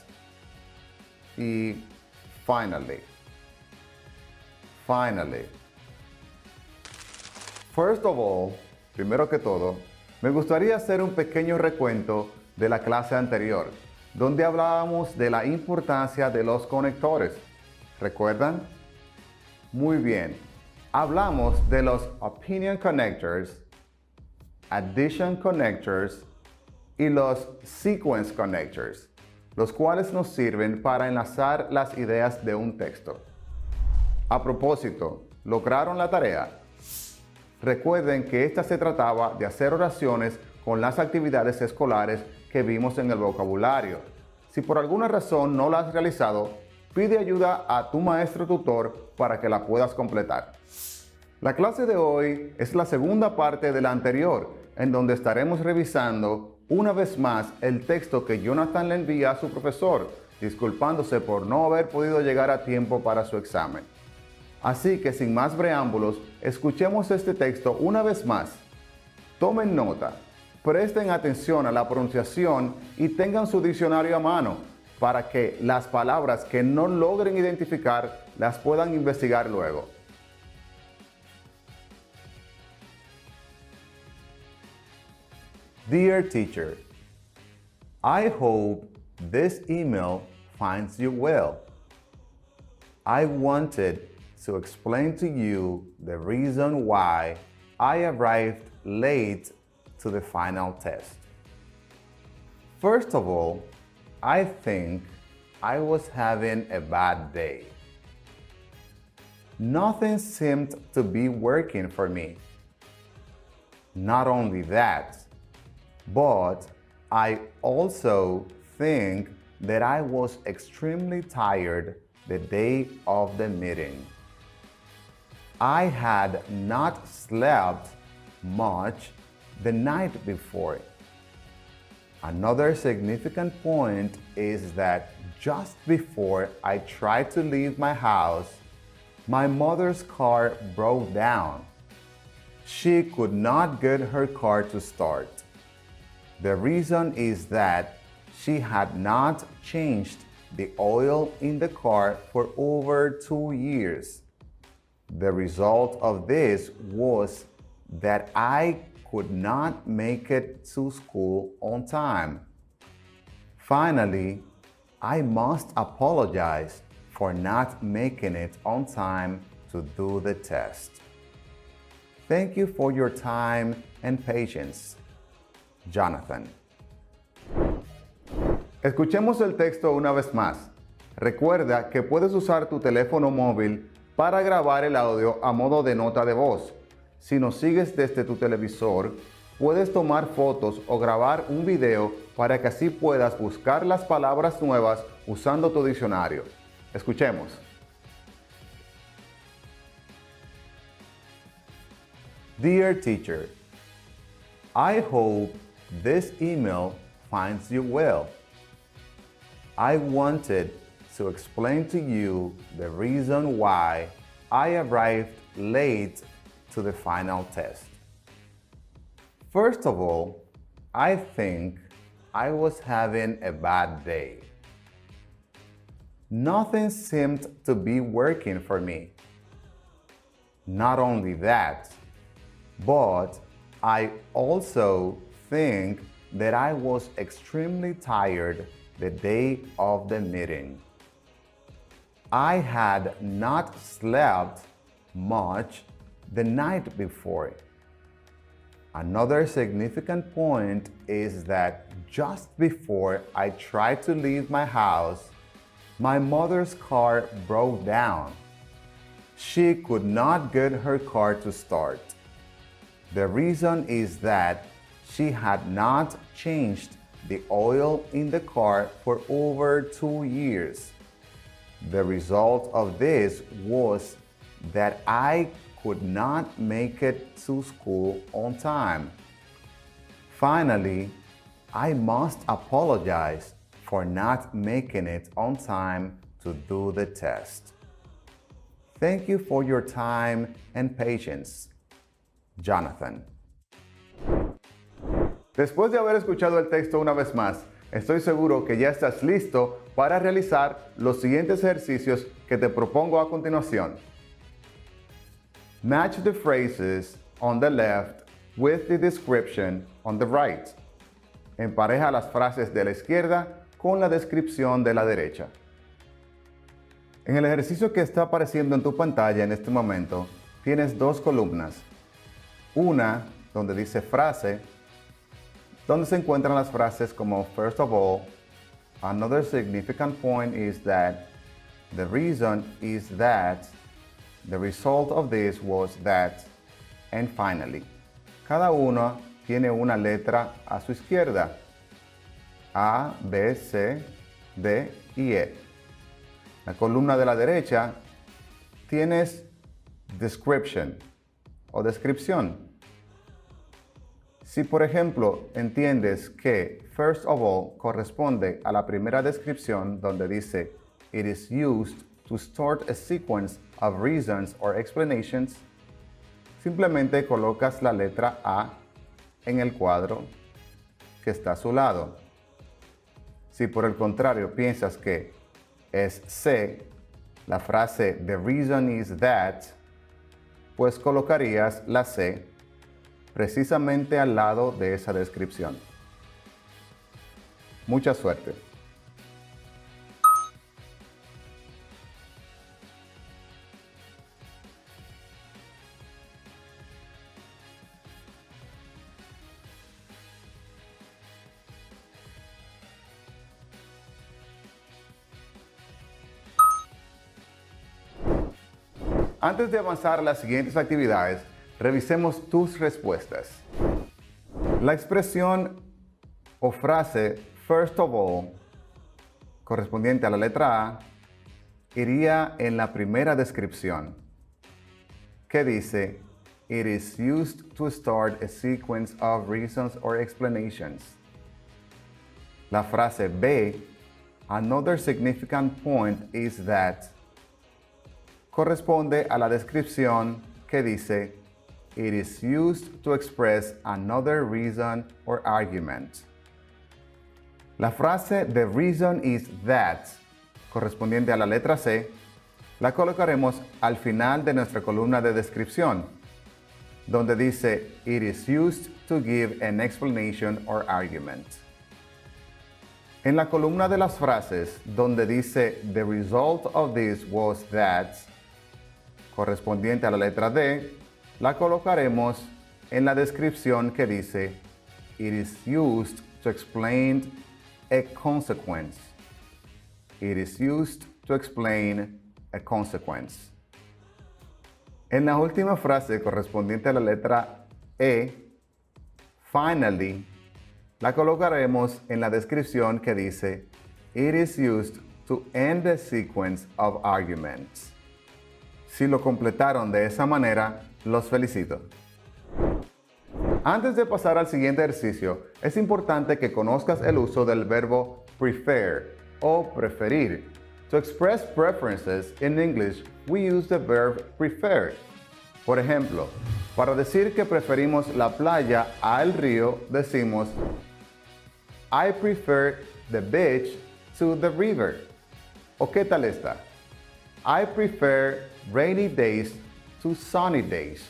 Y finally. Finally. First of all, primero que todo, me gustaría hacer un pequeño recuento de la clase anterior, donde hablábamos de la importancia de los conectores. ¿Recuerdan? Muy bien. Hablamos de los opinion connectors, addition connectors y los sequence connectors, los cuales nos sirven para enlazar las ideas de un texto. A propósito, ¿lograron la tarea? Recuerden que esta se trataba de hacer oraciones con las actividades escolares que vimos en el vocabulario. Si por alguna razón no la has realizado, pide ayuda a tu maestro tutor para que la puedas completar. La clase de hoy es la segunda parte de la anterior, en donde estaremos revisando una vez más el texto que Jonathan le envía a su profesor, disculpándose por no haber podido llegar a tiempo para su examen. Así que sin más preámbulos, escuchemos este texto una vez más. Tomen nota, presten atención a la pronunciación y tengan su diccionario a mano, para que las palabras que no logren identificar las puedan investigar luego. Dear teacher, I hope this email finds you well. I wanted to explain to you the reason why I arrived late to the final test. First of all, I think I was having a bad day. Nothing seemed to be working for me. Not only that, but I also think that I was extremely tired the day of the meeting. I had not slept much the night before. Another significant point is that just before I tried to leave my house, my mother's car broke down. She could not get her car to start. The reason is that she had not changed the oil in the car for over 2 years. The result of this was that I could not make it to school on time. Finally, I must apologize for not making it on time to do the test. Thank you for your time and patience. Jonathan. Escuchemos el texto una vez más. Recuerda que puedes usar tu teléfono móvil para grabar el audio a modo de nota de voz. Si nos sigues desde tu televisor, puedes tomar fotos o grabar un video para que así puedas buscar las palabras nuevas usando tu diccionario. Escuchemos. Dear teacher, I hope this email finds you well. I wanted to explain to you the reason why I arrived late to the final test. First of all, I think I was having a bad day. Nothing seemed to be working for me. Not only that, but I also think that I was extremely tired the day of the meeting. I had not slept much the night before. Another significant point is that just before I tried to leave my house, my mother's car broke down. She could not get her car to start. The reason is that she had not changed the oil in the car for over 2 years. The result of this was that I could not make it to school on time. Finally, I must apologize for not making it on time to do the test. Thank you for your time and patience. Jonathan. Después de haber escuchado el texto una vez más, estoy seguro que ya estás listo para realizar los siguientes ejercicios que te propongo a continuación. Match the phrases on the left with the description on the right. Empareja las frases de la izquierda con la descripción de la derecha. En el ejercicio que está apareciendo en tu pantalla en este momento, tienes dos columnas. Una donde dice frase, donde se encuentran las frases como first of all, another significant point is that, the reason is that, the result of this was that, and finally. Cada una tiene una letra a su izquierda. A, B, C, D y E. La columna de la derecha tienes description o descripción. Si por ejemplo entiendes que first of all corresponde a la primera descripción donde dice it is used to start a sequence of reasons or explanations, simplemente colocas la letra A en el cuadro que está a su lado. Si por el contrario piensas que es C, la frase "the reason is that", pues colocarías la C precisamente al lado de esa descripción. Mucha suerte. Antes de avanzar a las siguientes actividades, revisemos tus respuestas. La expresión o frase "first of all", correspondiente a la letra A, iría en la primera descripción, que dice "It is used to start a sequence of reasons or explanations". La frase B, "Another significant point is that", corresponde a la descripción que dice "It is used to express another reason or argument". La frase "The reason is that", correspondiente a la letra C, la colocaremos al final de nuestra columna de descripción, donde dice "It is used to give an explanation or argument". En la columna de las frases, donde dice "The result of this was that", correspondiente a la letra D, la colocaremos en la descripción que dice "It is used to explain a consequence". It is used to explain a consequence. En la última frase correspondiente a la letra E, "finally", la colocaremos en la descripción que dice "It is used to end a sequence of arguments". Si lo completaron de esa manera, los felicito. Antes de pasar al siguiente ejercicio, es importante que conozcas el uso del verbo prefer o preferir. To express preferences in English, we use the verb prefer. Por ejemplo, para decir que preferimos la playa al río, decimos "I prefer the beach to the river". ¿O qué tal esta? I prefer rainy days to sunny days.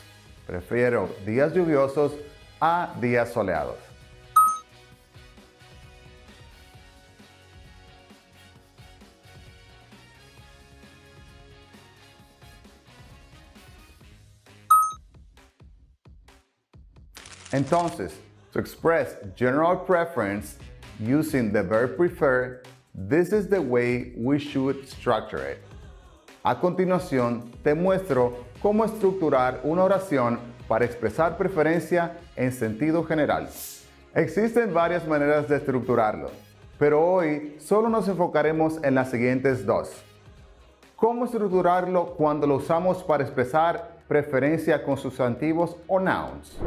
Prefiero días lluviosos a días soleados. Entonces, to express general preference using the verb prefer, this is the way we should structure it. A continuación, te muestro cómo estructurar una oración para expresar preferencia en sentido general. Existen varias maneras de estructurarlo, pero hoy solo nos enfocaremos en las siguientes dos. ¿Cómo estructurarlo cuando lo usamos para expresar preferencia con sustantivos o nouns?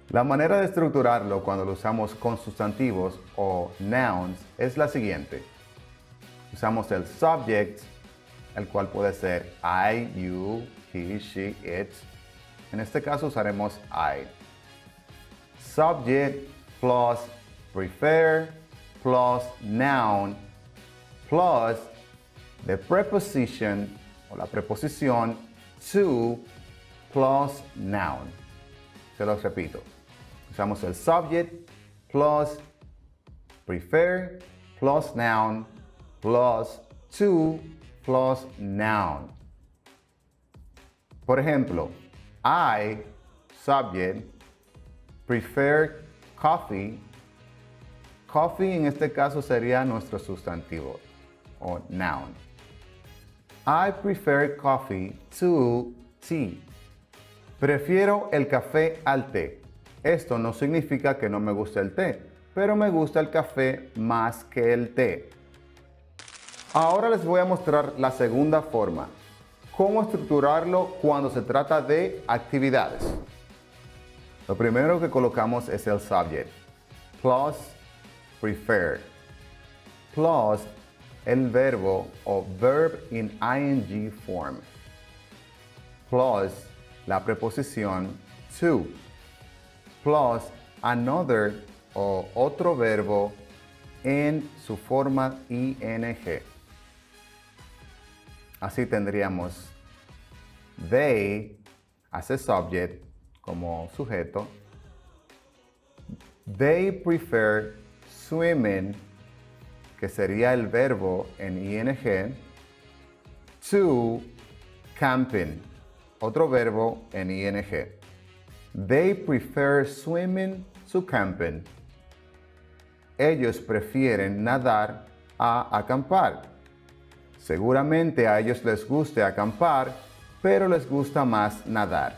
La manera de estructurarlo cuando lo usamos con sustantivos o nouns es la siguiente. Usamos el subject, el cual puede ser I, you, he, she, it. En este caso usaremos I. Subject plus prefer plus noun plus the preposition o la preposición to plus noun. Se los repito. Usamos el subject plus prefer plus noun plus to plus noun. Por ejemplo, I, subject, prefer coffee. Coffee en este caso sería nuestro sustantivo o noun. I prefer coffee to tea. Prefiero el café al té. Esto no significa que no me guste el té, pero me gusta el café más que el té. Ahora les voy a mostrar la segunda forma, cómo estructurarlo cuando se trata de actividades. Lo primero que colocamos es el subject, plus prefer, plus el verbo o verb in ing form, plus la preposición to, plus another o otro verbo en su forma ing. Así tendríamos they as a subject como sujeto. They prefer swimming, que sería el verbo en ing, to camping, otro verbo en ing. They prefer swimming to camping. Ellos prefieren nadar a acampar. Seguramente a ellos les guste acampar, pero les gusta más nadar.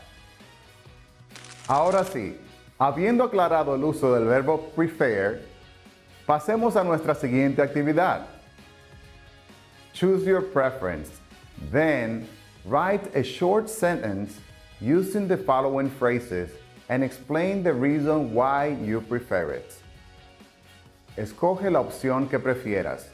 Ahora sí, habiendo aclarado el uso del verbo prefer, pasemos a nuestra siguiente actividad. Choose your preference. Then, write a short sentence using the following phrases and explain the reason why you prefer it. Escoge la opción que prefieras.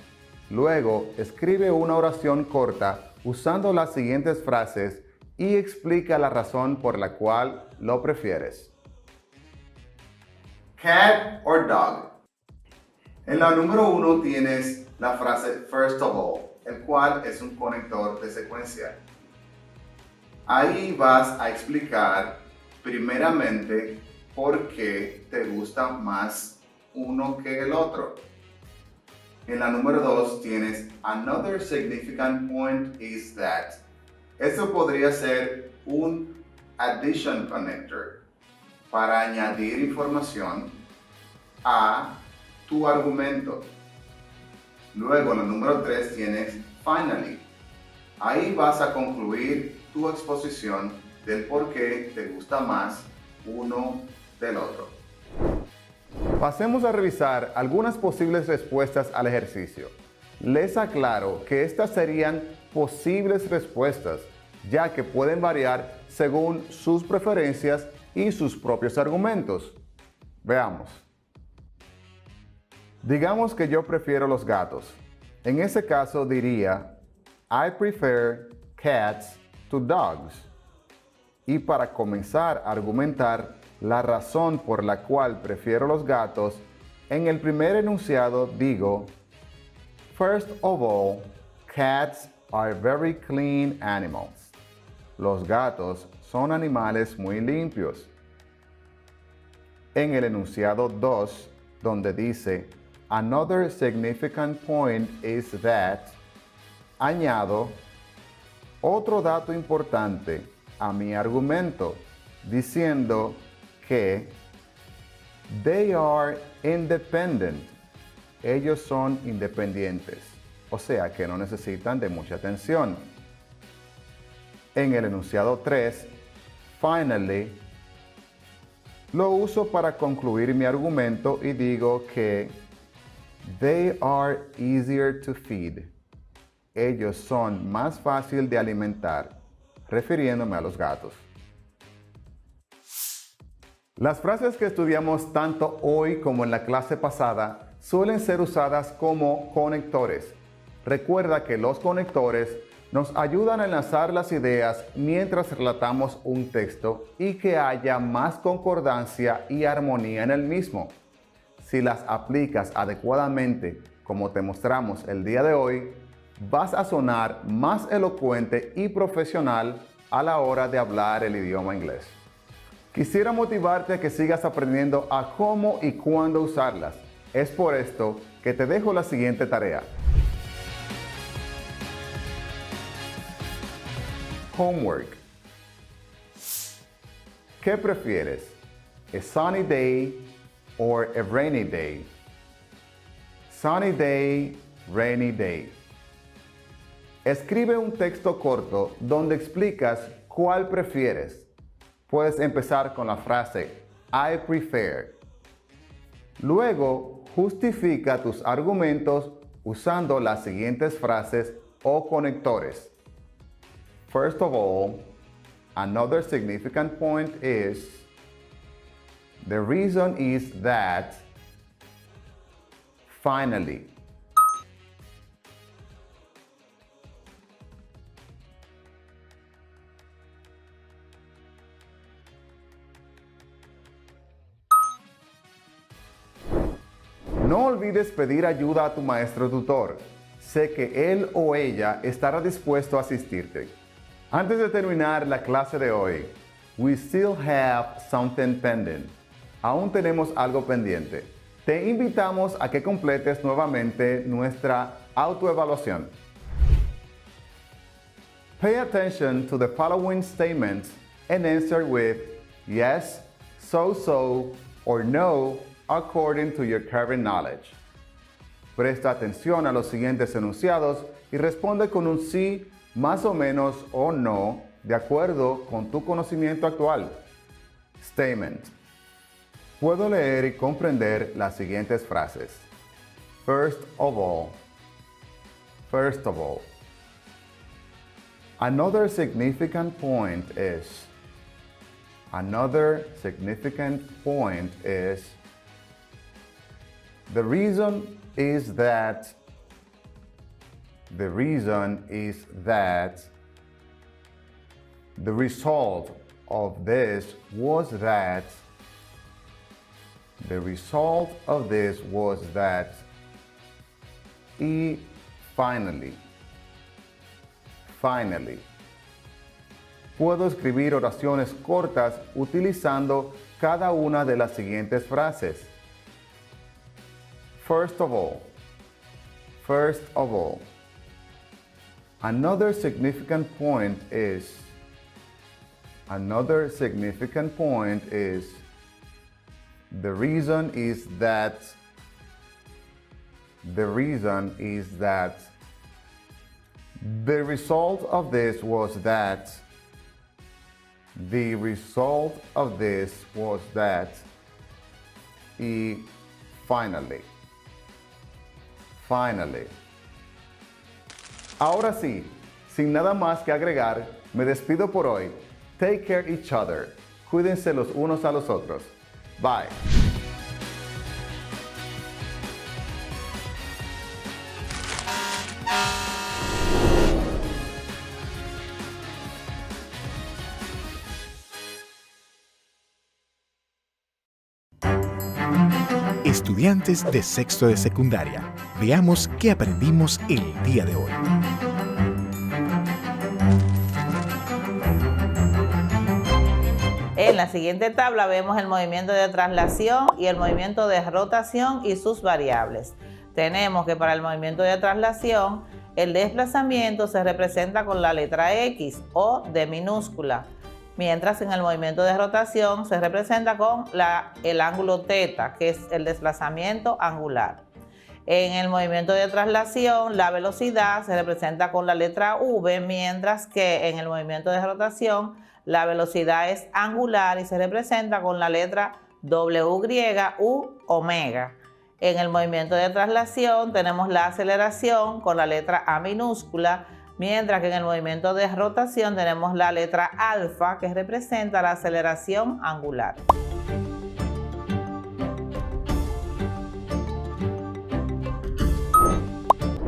Luego, escribe una oración corta usando las siguientes frases y explica la razón por la cual lo prefieres. Cat or dog. En la número 1 tienes la frase first of all, el cual es un conector de secuencia. Ahí vas a explicar primeramente por qué te gusta más uno que el otro. En la número 2 tienes another significant point is that. Eso podría ser un addition connector para añadir información a tu argumento. Luego en la número 3 tienes finally. Ahí vas a concluir tu exposición del por qué te gusta más uno del otro. Pasemos a revisar algunas posibles respuestas al ejercicio. Les aclaro que estas serían posibles respuestas, ya que pueden variar según sus preferencias y sus propios argumentos. Veamos. Digamos que yo prefiero los gatos. En ese caso diría, I prefer cats to dogs. Y para comenzar a argumentar la razón por la cual prefiero los gatos, en el primer enunciado digo, first of all, cats are very clean animals. Los gatos son animales muy limpios. En el enunciado 2, donde dice, another significant point is that, añado otro dato importante a mi argumento, diciendo que they are independent. Ellos son independientes, o sea que no necesitan de mucha atención. En el enunciado 3, finally, lo uso para concluir mi argumento y digo que they are easier to feed. Ellos son más fácil de alimentar, refiriéndome a los gatos. Las frases que estudiamos tanto hoy como en la clase pasada suelen ser usadas como conectores. Recuerda que los conectores nos ayudan a enlazar las ideas mientras relatamos un texto y que haya más concordancia y armonía en el mismo. Si las aplicas adecuadamente, como te mostramos el día de hoy, vas a sonar más elocuente y profesional a la hora de hablar el idioma inglés. Quisiera motivarte a que sigas aprendiendo a cómo y cuándo usarlas. Es por esto que te dejo la siguiente tarea. Homework. ¿Qué prefieres? A sunny day or a rainy day? Sunny day, rainy day. Escribe un texto corto donde explicas cuál prefieres. Puedes empezar con la frase I prefer. Luego, justifica tus argumentos usando las siguientes frases o conectores. First of all, another significant point is, the reason is that, finally. No olvides pedir ayuda a tu maestro tutor. Sé que él o ella estará dispuesto a asistirte. Antes de terminar la clase de hoy, we still have something pending. Aún tenemos algo pendiente. Te invitamos a que completes nuevamente nuestra autoevaluación. Pay attention to the following statements and answer with yes, so, or no, according to your current knowledge. Presta atención a los siguientes enunciados y responde con un sí, más o menos o no, de acuerdo con tu conocimiento actual. Statement. Puedo leer y comprender las siguientes frases. First of all. First of all. Another significant point is. Another significant point is. The reason is that. The reason is that. The result of this was that. The result of this was that. Y finally. Finally. Puedo escribir oraciones cortas utilizando cada una de las siguientes frases. First of all. First of all. Another significant point is. Another significant point is. The reason is that. The reason is that. The result of this was that. The result of this was that. Y finally. Finally. Ahora sí, sin nada más que agregar, me despido por hoy. Take care each other. Cuídense los unos a los otros. Bye. Estudiantes de sexto de secundaria, veamos qué aprendimos el día de hoy. En la siguiente tabla vemos el movimiento de traslación y el movimiento de rotación y sus variables. Tenemos que para el movimiento de traslación, el desplazamiento se representa con la letra X o D minúscula, mientras en el movimiento de rotación se representa con el ángulo θ, que es el desplazamiento angular. En el movimiento de traslación, la velocidad se representa con la letra V, mientras que en el movimiento de rotación, la velocidad es angular y se representa con la letra W u omega. En el movimiento de traslación tenemos la aceleración con la letra A minúscula, mientras que en el movimiento de rotación tenemos la letra alfa, que representa la aceleración angular.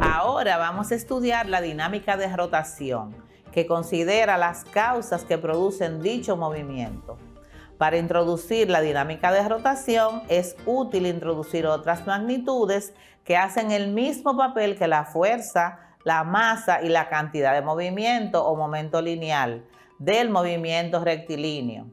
Ahora vamos a estudiar la dinámica de rotación, que considera las causas que producen dicho movimiento. Para introducir la dinámica de rotación es útil introducir otras magnitudes que hacen el mismo papel que la fuerza, la masa y la cantidad de movimiento o momento lineal del movimiento rectilíneo.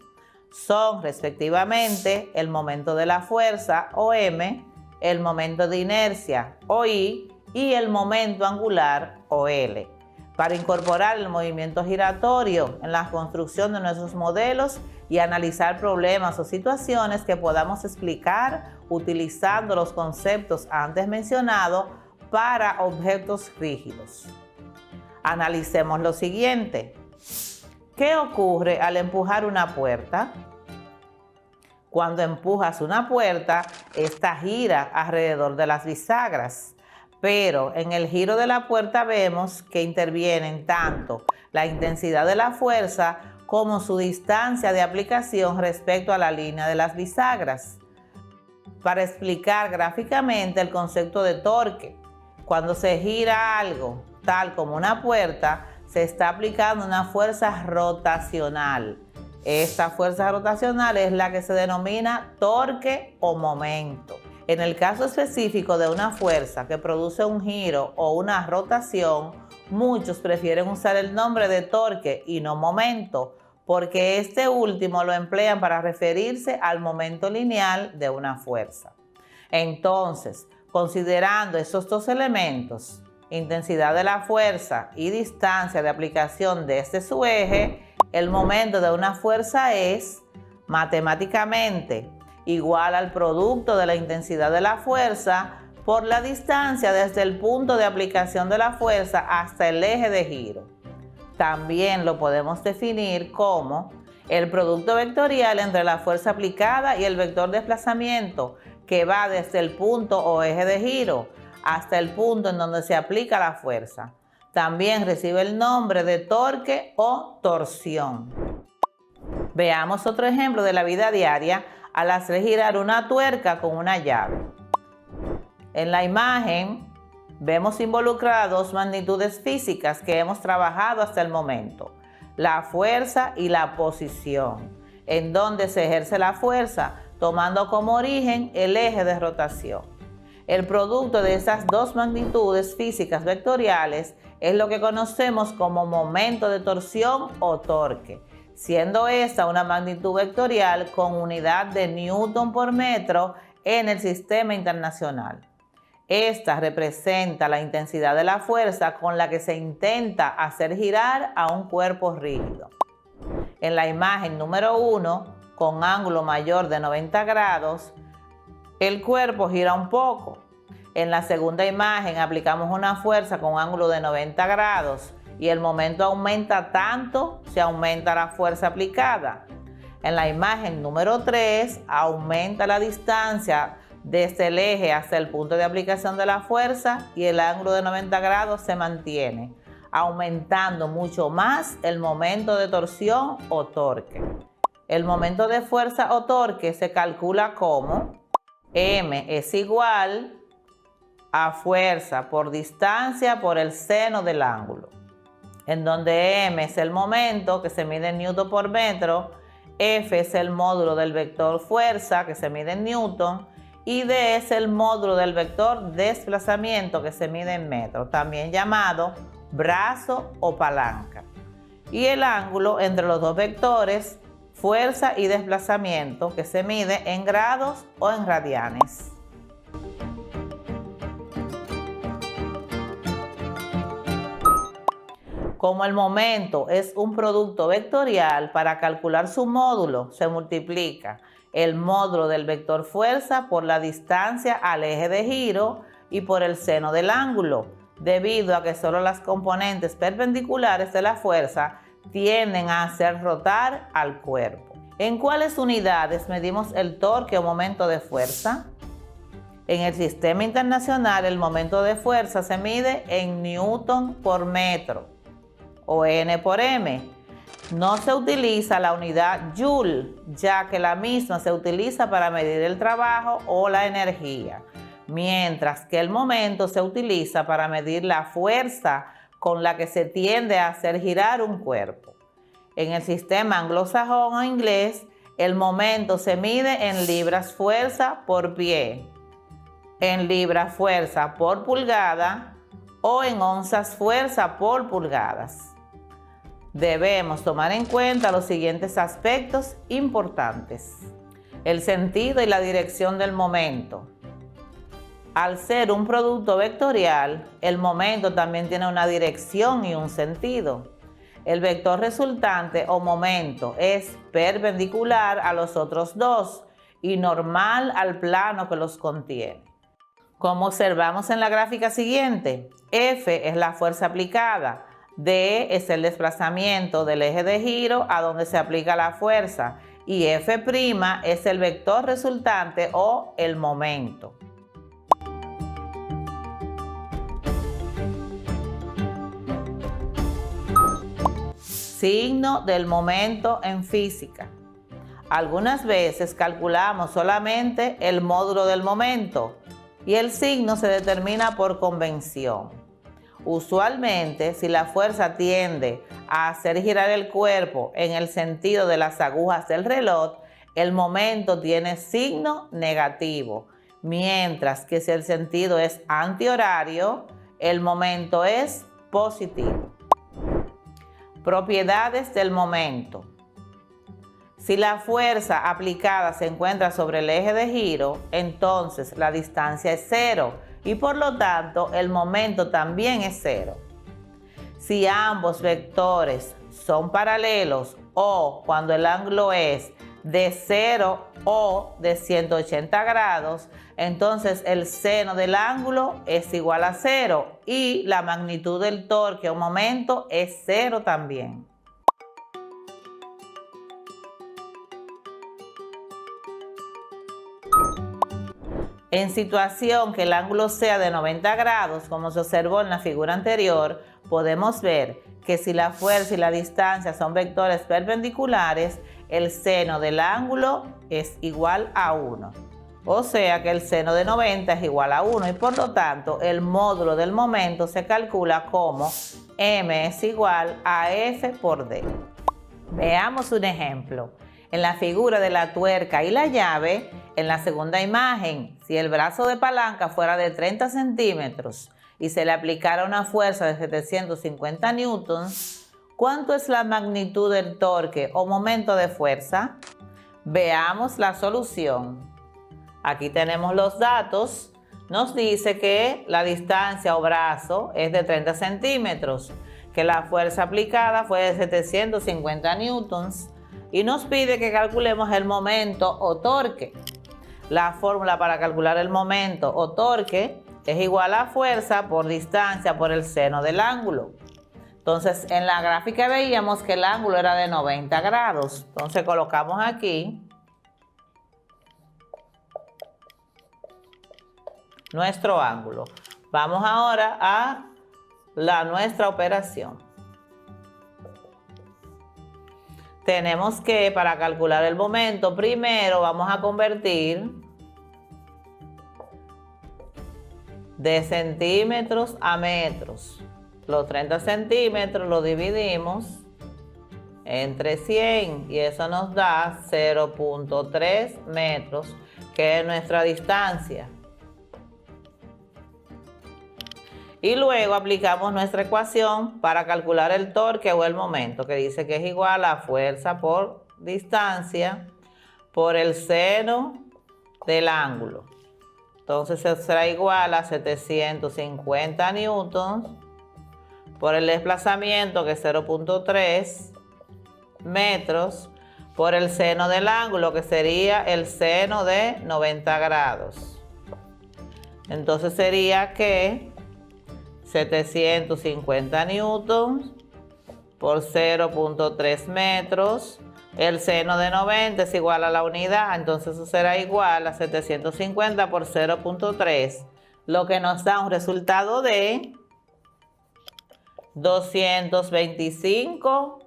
Son respectivamente el momento de la fuerza o M, el momento de inercia o I y el momento angular o L. Para incorporar el movimiento giratorio en la construcción de nuestros modelos y analizar problemas o situaciones que podamos explicar utilizando los conceptos antes mencionados para objetos rígidos. Analicemos lo siguiente. ¿Qué ocurre al empujar una puerta? Cuando empujas una puerta, esta gira alrededor de las bisagras. Pero en el giro de la puerta vemos que intervienen tanto la intensidad de la fuerza como su distancia de aplicación respecto a la línea de las bisagras. Para explicar gráficamente el concepto de torque, cuando se gira algo, tal como una puerta, se está aplicando una fuerza rotacional. Esta fuerza rotacional es la que se denomina torque o momento. En el caso específico de una fuerza que produce un giro o una rotación, muchos prefieren usar el nombre de torque y no momento, porque este último lo emplean para referirse al momento lineal de una fuerza. Entonces, considerando esos dos elementos, intensidad de la fuerza y distancia de aplicación desde su eje, el momento de una fuerza es, matemáticamente, igual al producto de la intensidad de la fuerza por la distancia desde el punto de aplicación de la fuerza hasta el eje de giro. También lo podemos definir como el producto vectorial entre la fuerza aplicada y el vector de desplazamiento que va desde el punto o eje de giro hasta el punto en donde se aplica la fuerza. También recibe el nombre de torque o torsión. Veamos otro ejemplo de la vida diaria al hacer girar una tuerca con una llave. En la imagen vemos involucradas dos magnitudes físicas que hemos trabajado hasta el momento, la fuerza y la posición, en donde se ejerce la fuerza tomando como origen el eje de rotación. El producto de esas dos magnitudes físicas vectoriales es lo que conocemos como momento de torsión o torque, siendo esta una magnitud vectorial con unidad de Newton por metro en el sistema internacional. Esta representa la intensidad de la fuerza con la que se intenta hacer girar a un cuerpo rígido. En la imagen número 1, con ángulo mayor de 90 grados, el cuerpo gira un poco. En la segunda imagen aplicamos una fuerza con ángulo de 90 grados y el momento aumenta tanto si aumenta la fuerza aplicada. En la imagen número 3 aumenta la distancia desde el eje hasta el punto de aplicación de la fuerza y el ángulo de 90 grados se mantiene, aumentando mucho más el momento de torsión o torque. El momento de fuerza o torque se calcula como M es igual a fuerza por distancia por el seno del ángulo, en donde M es el momento que se mide en Newton por metro, F es el módulo del vector fuerza que se mide en Newton y D es el módulo del vector desplazamiento que se mide en metro, también llamado brazo o palanca. Y el ángulo entre los dos vectores, fuerza y desplazamiento, que se mide en grados o en radianes. Como el momento es un producto vectorial, para calcular su módulo se multiplica el módulo del vector fuerza por la distancia al eje de giro y por el seno del ángulo, debido a que solo las componentes perpendiculares de la fuerza tienden a hacer rotar al cuerpo. ¿En cuáles unidades medimos el torque o momento de fuerza? En el sistema internacional el momento de fuerza se mide en Newton por metro o N por M. No se utiliza la unidad Joule, ya que la misma se utiliza para medir el trabajo o la energía, mientras que el momento se utiliza para medir la fuerza con la que se tiende a hacer girar un cuerpo. En el sistema anglosajón o inglés, el momento se mide en libras fuerza por pie, en libras fuerza por pulgada o en onzas fuerza por pulgadas. Debemos tomar en cuenta los siguientes aspectos importantes: el sentido y la dirección del momento. Al ser un producto vectorial, el momento también tiene una dirección y un sentido. El vector resultante o momento es perpendicular a los otros dos y normal al plano que los contiene. Como observamos en la gráfica siguiente, F es la fuerza aplicada, D es el desplazamiento del eje de giro a donde se aplica la fuerza y F' es el vector resultante o el momento. Signo del momento en física. Algunas veces calculamos solamente el módulo del momento y el signo se determina por convención. Usualmente, si la fuerza tiende a hacer girar el cuerpo en el sentido de las agujas del reloj, el momento tiene signo negativo, mientras que si el sentido es antihorario, el momento es positivo. Propiedades del momento. Si la fuerza aplicada se encuentra sobre el eje de giro, entonces la distancia es cero y por lo tanto el momento también es cero. Si ambos vectores son paralelos o cuando el ángulo es de 0 o de 180 grados, entonces el seno del ángulo es igual a 0 y la magnitud del torque o momento es 0 también. En situación que el ángulo sea de 90 grados, como se observó en la figura anterior, podemos ver que si la fuerza y la distancia son vectores perpendiculares, el seno del ángulo es igual a 1. O sea que el seno de 90 es igual a 1 y por lo tanto el módulo del momento se calcula como m es igual a F por D. Veamos un ejemplo. En la figura de la tuerca y la llave, en la segunda imagen, si el brazo de palanca fuera de 30 centímetros y se le aplicara una fuerza de 750 newtons, ¿cuánto es la magnitud del torque o momento de fuerza? Veamos la solución. Aquí tenemos los datos. Nos dice que la distancia o brazo es de 30 centímetros, que la fuerza aplicada fue de 750 newtons y nos pide que calculemos el momento o torque. La fórmula para calcular el momento o torque es igual a fuerza por distancia por el seno del ángulo. Entonces, en la gráfica veíamos que el ángulo era de 90 grados. Entonces, colocamos aquí nuestro ángulo. Vamos ahora a nuestra operación. Tenemos que, para calcular el momento, primero vamos a convertir de centímetros a metros. Los 30 centímetros los dividimos entre 100 y eso nos da 0.3 metros, que es nuestra distancia. Y luego aplicamos nuestra ecuación para calcular el torque o el momento, que dice que es igual a fuerza por distancia por el seno del ángulo. Entonces será igual a 750 newtons por el desplazamiento, que es 0.3 metros, por el seno del ángulo, que sería el seno de 90 grados. Entonces sería que 750 newtons por 0.3 metros. El seno de 90 es igual a la unidad, entonces eso será igual a 750 por 0.3, lo que nos da un resultado de 225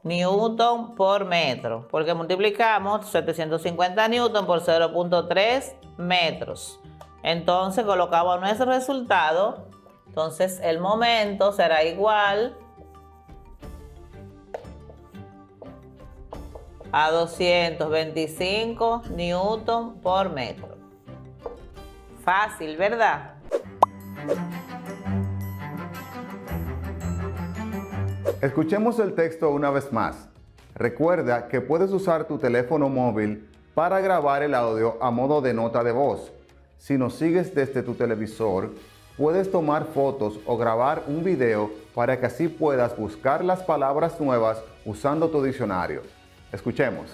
newton por metro, porque multiplicamos 750 newton por 0.3 metros. Entonces colocamos nuestro resultado. Entonces el momento será igual a 225 newton por metro. Fácil, ¿verdad? Escuchemos el texto una vez más. Recuerda que puedes usar tu teléfono móvil para grabar el audio a modo de nota de voz. Si nos sigues desde tu televisor, puedes tomar fotos o grabar un video para que así puedas buscar las palabras nuevas usando tu diccionario. Escuchemos.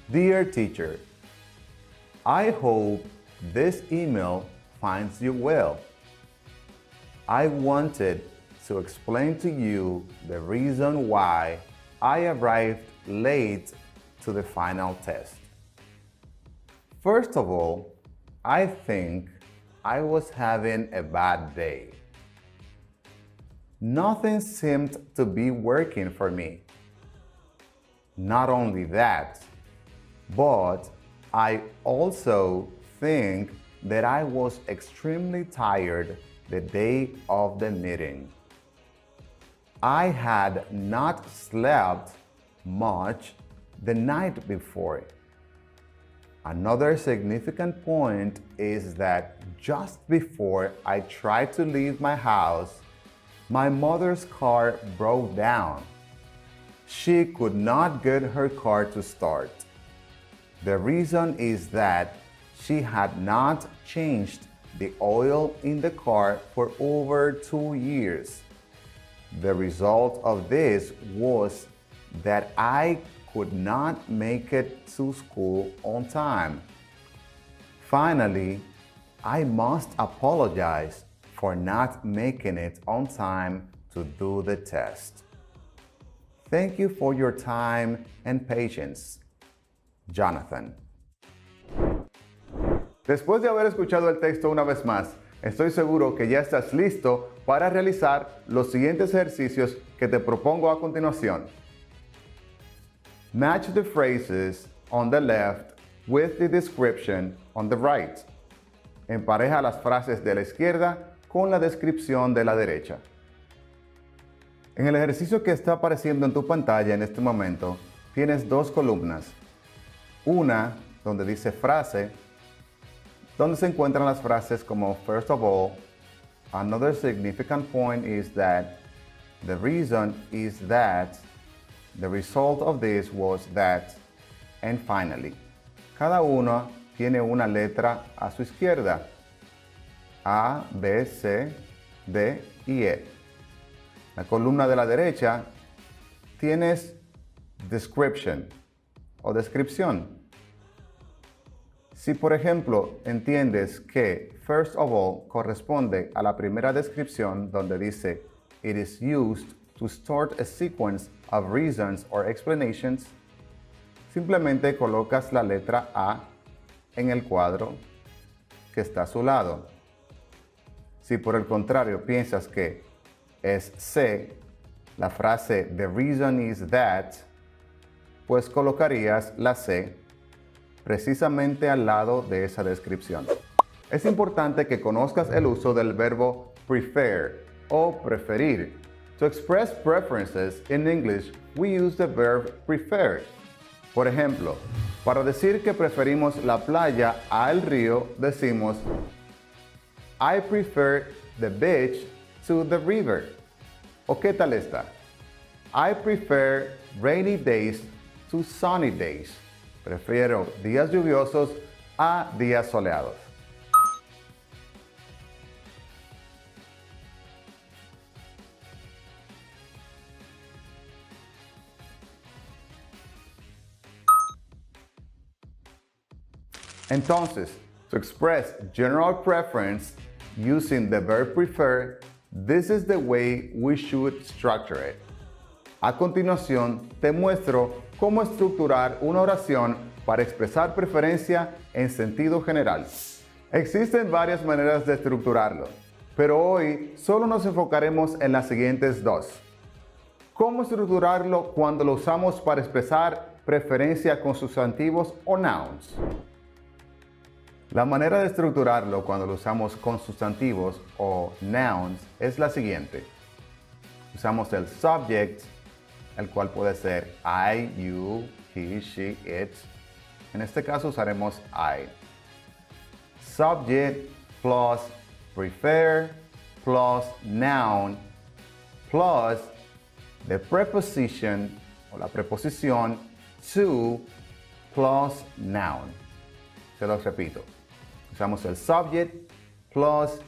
Dear teacher, I hope this email finds you well. I wanted to explain to you the reason why I arrived late to the final test. First of all, I think I was having a bad day. Nothing seemed to be working for me. Not only that, but I also think that I was extremely tired the day of the meeting. I had not slept much the night before. Another significant point is that just before I tried to leave my house, my mother's car broke down. She could not get her car to start. The reason is that she had not changed the oil in the car for over 2 years. The result of this was that I could not make it to school on time. Finally, I must apologize for not making it on time to do the test. Thank you for your time and patience. Jonathan. Después de haber escuchado el texto una vez más, estoy seguro que ya estás listo para realizar los siguientes ejercicios que te propongo a continuación. Match the phrases on the left with the description on the right. Empareja las frases de la izquierda con la descripción de la derecha. En el ejercicio que está apareciendo en tu pantalla en este momento, tienes dos columnas. Una donde dice frase, donde se encuentran las frases como first of all, another significant point is that, the reason is that, the result of this was that, and finally. Cada una tiene una letra a su izquierda. A, B, C, D y E. La columna de la derecha tienes description o descripción. Si por ejemplo entiendes que first of all corresponde a la primera descripción donde dice it is used to start a sequence of reasons or explanations, simplemente colocas la letra A en el cuadro que está a su lado. Si por el contrario piensas que es C, la frase the reason is that, pues colocarías la C precisamente al lado de esa descripción. Es importante que conozcas el uso del verbo prefer o preferir. To express preferences in English, we use the verb prefer. Por ejemplo, para decir que preferimos la playa al río, decimos I prefer the beach to the river. ¿O qué tal esta? I prefer rainy days to sunny days. Prefiero días lluviosos a días soleados. Entonces, to express general preference using the verb prefer, this is the way we should structure it. A continuación, te muestro cómo estructurar una oración para expresar preferencia en sentido general. Existen varias maneras de estructurarlo, pero hoy solo nos enfocaremos en las siguientes dos. ¿Cómo estructurarlo cuando lo usamos para expresar preferencia con sustantivos o nouns? La manera de estructurarlo cuando lo usamos con sustantivos o nouns es la siguiente. Usamos el subject, el cual puede ser I, you, he, she, it. En este caso usaremos I. Subject plus prefer plus noun plus the preposition o la preposición to plus noun. Se los repito. Usamos el subject plus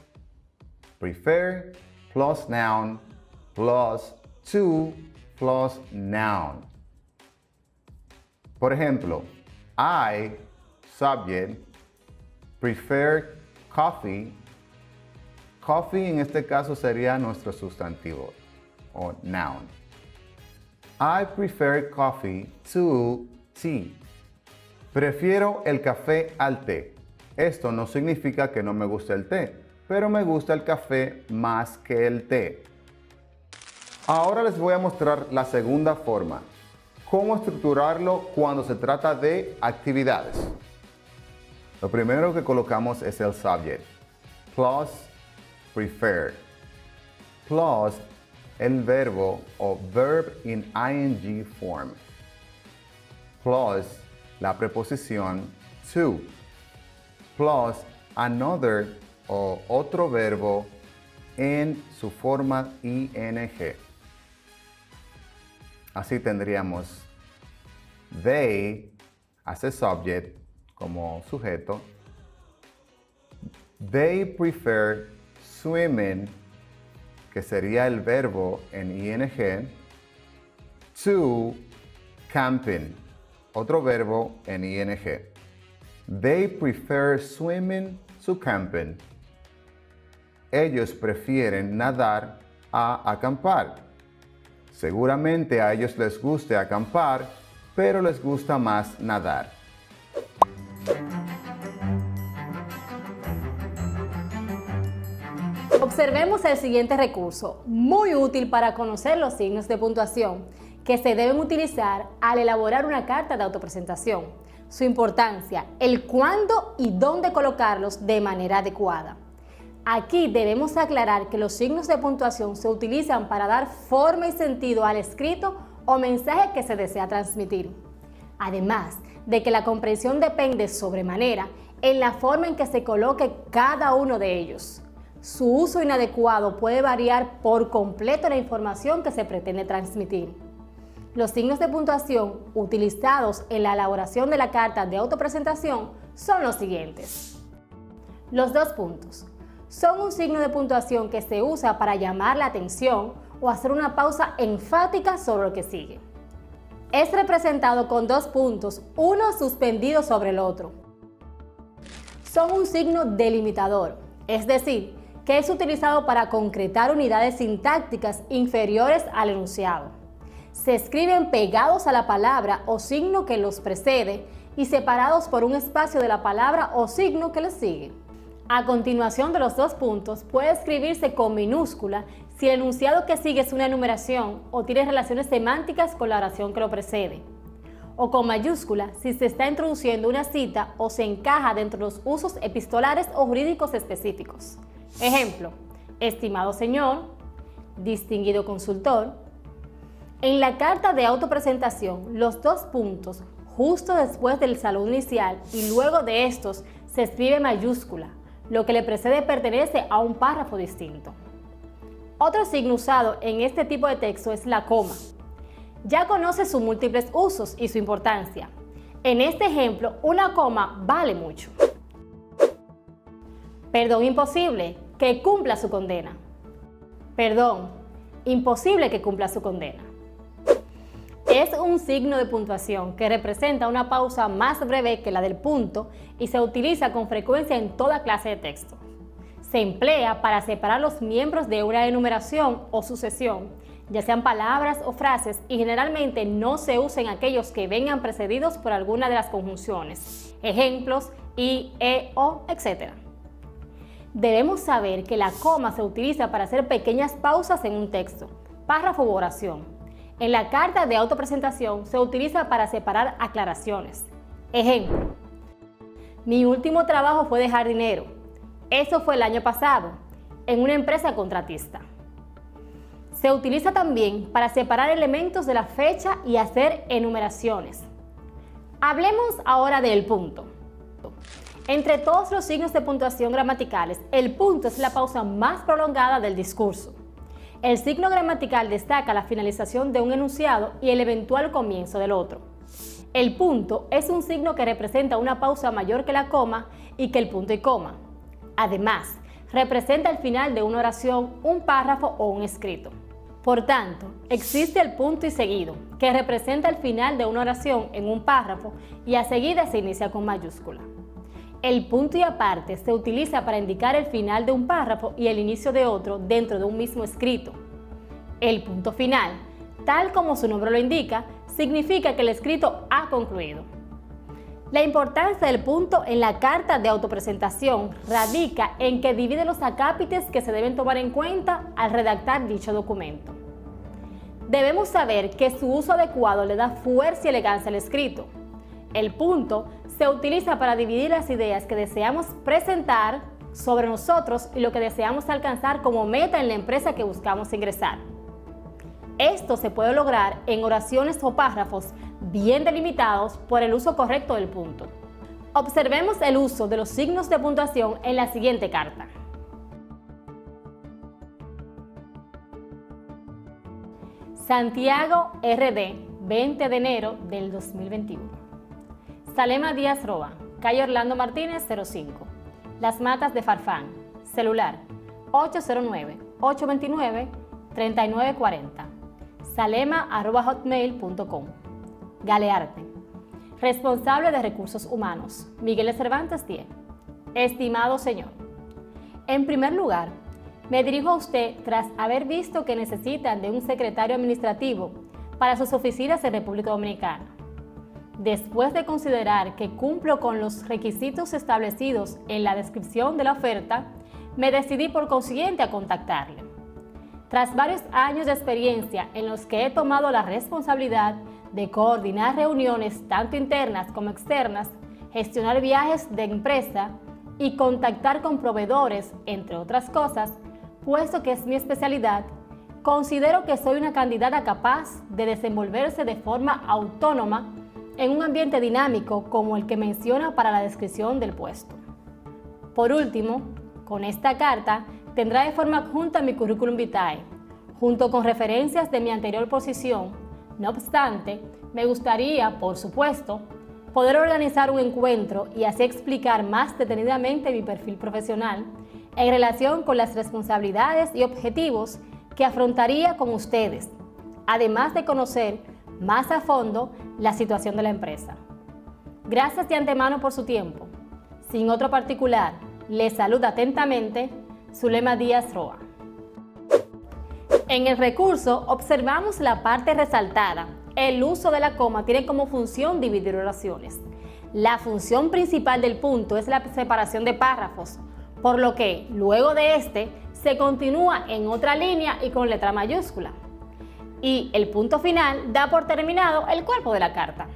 prefer plus noun plus to plus noun. Por ejemplo, I, subject, prefer coffee. Coffee en este caso sería nuestro sustantivo o noun. I prefer coffee to tea. Prefiero el café al té. Esto no significa que no me guste el té, pero me gusta el café más que el té. Ahora les voy a mostrar la segunda forma. Cómo estructurarlo cuando se trata de actividades. Lo primero que colocamos es el subject. Plus prefer. Plus el verbo o verb in ing form. plus la preposición to, plus another o otro verbo en su forma ing. Así tendríamos they as a subject, como sujeto. They prefer swimming, que sería el verbo en ing, to camping, otro verbo en ing. They prefer swimming to camping. Ellos prefieren nadar a acampar. Seguramente a ellos les guste acampar, pero les gusta más nadar. Observemos el siguiente recurso, muy útil para conocer los signos de puntuación que se deben utilizar al elaborar una carta de autopresentación, su importancia, el cuándo y dónde colocarlos de manera adecuada. Aquí debemos aclarar que los signos de puntuación se utilizan para dar forma y sentido al escrito o mensaje que se desea transmitir. Además de que la comprensión depende sobremanera en la forma en que se coloque cada uno de ellos. Su uso inadecuado puede variar por completo la información que se pretende transmitir. Los signos de puntuación utilizados en la elaboración de la carta de autopresentación son los siguientes. Los 2 puntos. Son un signo de puntuación que se usa para llamar la atención o hacer una pausa enfática sobre lo que sigue. Es representado con 2 puntos, uno suspendido sobre el otro. Son un signo delimitador, es decir, que es utilizado para concretar unidades sintácticas inferiores al enunciado. Se escriben pegados a la palabra o signo que los precede y separados por un espacio de la palabra o signo que les sigue. A continuación de los 2 puntos puede escribirse con minúscula si el enunciado que sigue es una enumeración o tiene relaciones semánticas con la oración que lo precede, o con mayúscula si se está introduciendo una cita o se encaja dentro de los usos epistolares o jurídicos específicos. Ejemplo, estimado señor, distinguido consultor. En la carta de autopresentación, los 2 puntos justo después del saludo inicial y luego de estos se escribe mayúscula. Lo que le precede pertenece a un párrafo distinto. Otro signo usado en este tipo de texto es la coma. Ya conoce sus múltiples usos y su importancia. En este ejemplo, una coma vale mucho. Perdón imposible, que cumpla su condena. Perdón, imposible que cumpla su condena. Es un signo de puntuación que representa una pausa más breve que la del punto y se utiliza con frecuencia en toda clase de texto. Se emplea para separar los miembros de una enumeración o sucesión, ya sean palabras o frases, y generalmente no se usa en aquellos que vengan precedidos por alguna de las conjunciones, ejemplos, y, o, etc. Debemos saber que la coma se utiliza para hacer pequeñas pausas en un texto, párrafo u oración. En la carta de autopresentación se utiliza para separar aclaraciones. Ejemplo, mi último trabajo fue de jardinero. Eso fue el año pasado, en una empresa contratista. Se utiliza también para separar elementos de la fecha y hacer enumeraciones. Hablemos ahora del punto. Entre todos los signos de puntuación gramaticales, el punto es la pausa más prolongada del discurso. El signo gramatical destaca la finalización de un enunciado y el eventual comienzo del otro. El punto es un signo que representa una pausa mayor que la coma y que el punto y coma. Además, representa el final de una oración, un párrafo o un escrito. Por tanto, existe el punto y seguido, que representa el final de una oración en un párrafo y a seguida se inicia con mayúscula. El punto y aparte se utiliza para indicar el final de un párrafo y el inicio de otro dentro de un mismo escrito. El punto final, tal como su nombre lo indica, significa que el escrito ha concluido. La importancia del punto en la carta de autopresentación radica en que divide los acápites que se deben tomar en cuenta al redactar dicho documento. Debemos saber que su uso adecuado le da fuerza y elegancia al escrito. El punto se utiliza para dividir las ideas que deseamos presentar sobre nosotros y lo que deseamos alcanzar como meta en la empresa que buscamos ingresar. Esto se puede lograr en oraciones o párrafos bien delimitados por el uso correcto del punto. Observemos el uso de los signos de puntuación en la siguiente carta. Santiago RD, 20 de enero del 2021. Salema Díaz Roa, calle Orlando Martínez 05. Las Matas de Farfán. Celular 809-829-3940. salema@hotmail.com. Galearte. Responsable de Recursos Humanos, Miguel de Cervantes 10. Estimado señor, en primer lugar, me dirijo a usted tras haber visto que necesitan de un secretario administrativo para sus oficinas en República Dominicana. Después de considerar que cumplo con los requisitos establecidos en la descripción de la oferta, me decidí por consiguiente a contactarle. Tras varios años de experiencia en los que he tomado la responsabilidad de coordinar reuniones tanto internas como externas, gestionar viajes de empresa y contactar con proveedores, entre otras cosas, puesto que es mi especialidad, considero que soy una candidata capaz de desenvolverse de forma autónoma en un ambiente dinámico como el que menciona para la descripción del puesto. Por último, con esta carta tendrá de forma adjunta mi currículum vitae, junto con referencias de mi anterior posición. No obstante, me gustaría, por supuesto, poder organizar un encuentro y así explicar más detenidamente mi perfil profesional en relación con las responsabilidades y objetivos que afrontaría con ustedes, además de conocer más a fondo la situación de la empresa. Gracias de antemano por su tiempo. Sin otro particular, les saluda atentamente Zulema Díaz Roa. En el recurso observamos la parte resaltada. El uso de la coma tiene como función dividir oraciones. La función principal del punto es la separación de párrafos, por lo que luego de este se continúa en otra línea y con letra mayúscula. Y el punto final da por terminado el cuerpo de la carta.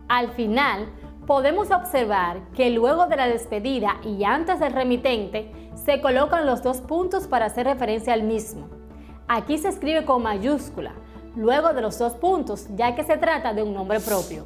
Al final, podemos observar que luego de la despedida y antes del remitente se colocan los dos puntos para hacer referencia al mismo. Aquí se escribe con mayúscula, luego de los dos puntos, ya que se trata de un nombre propio.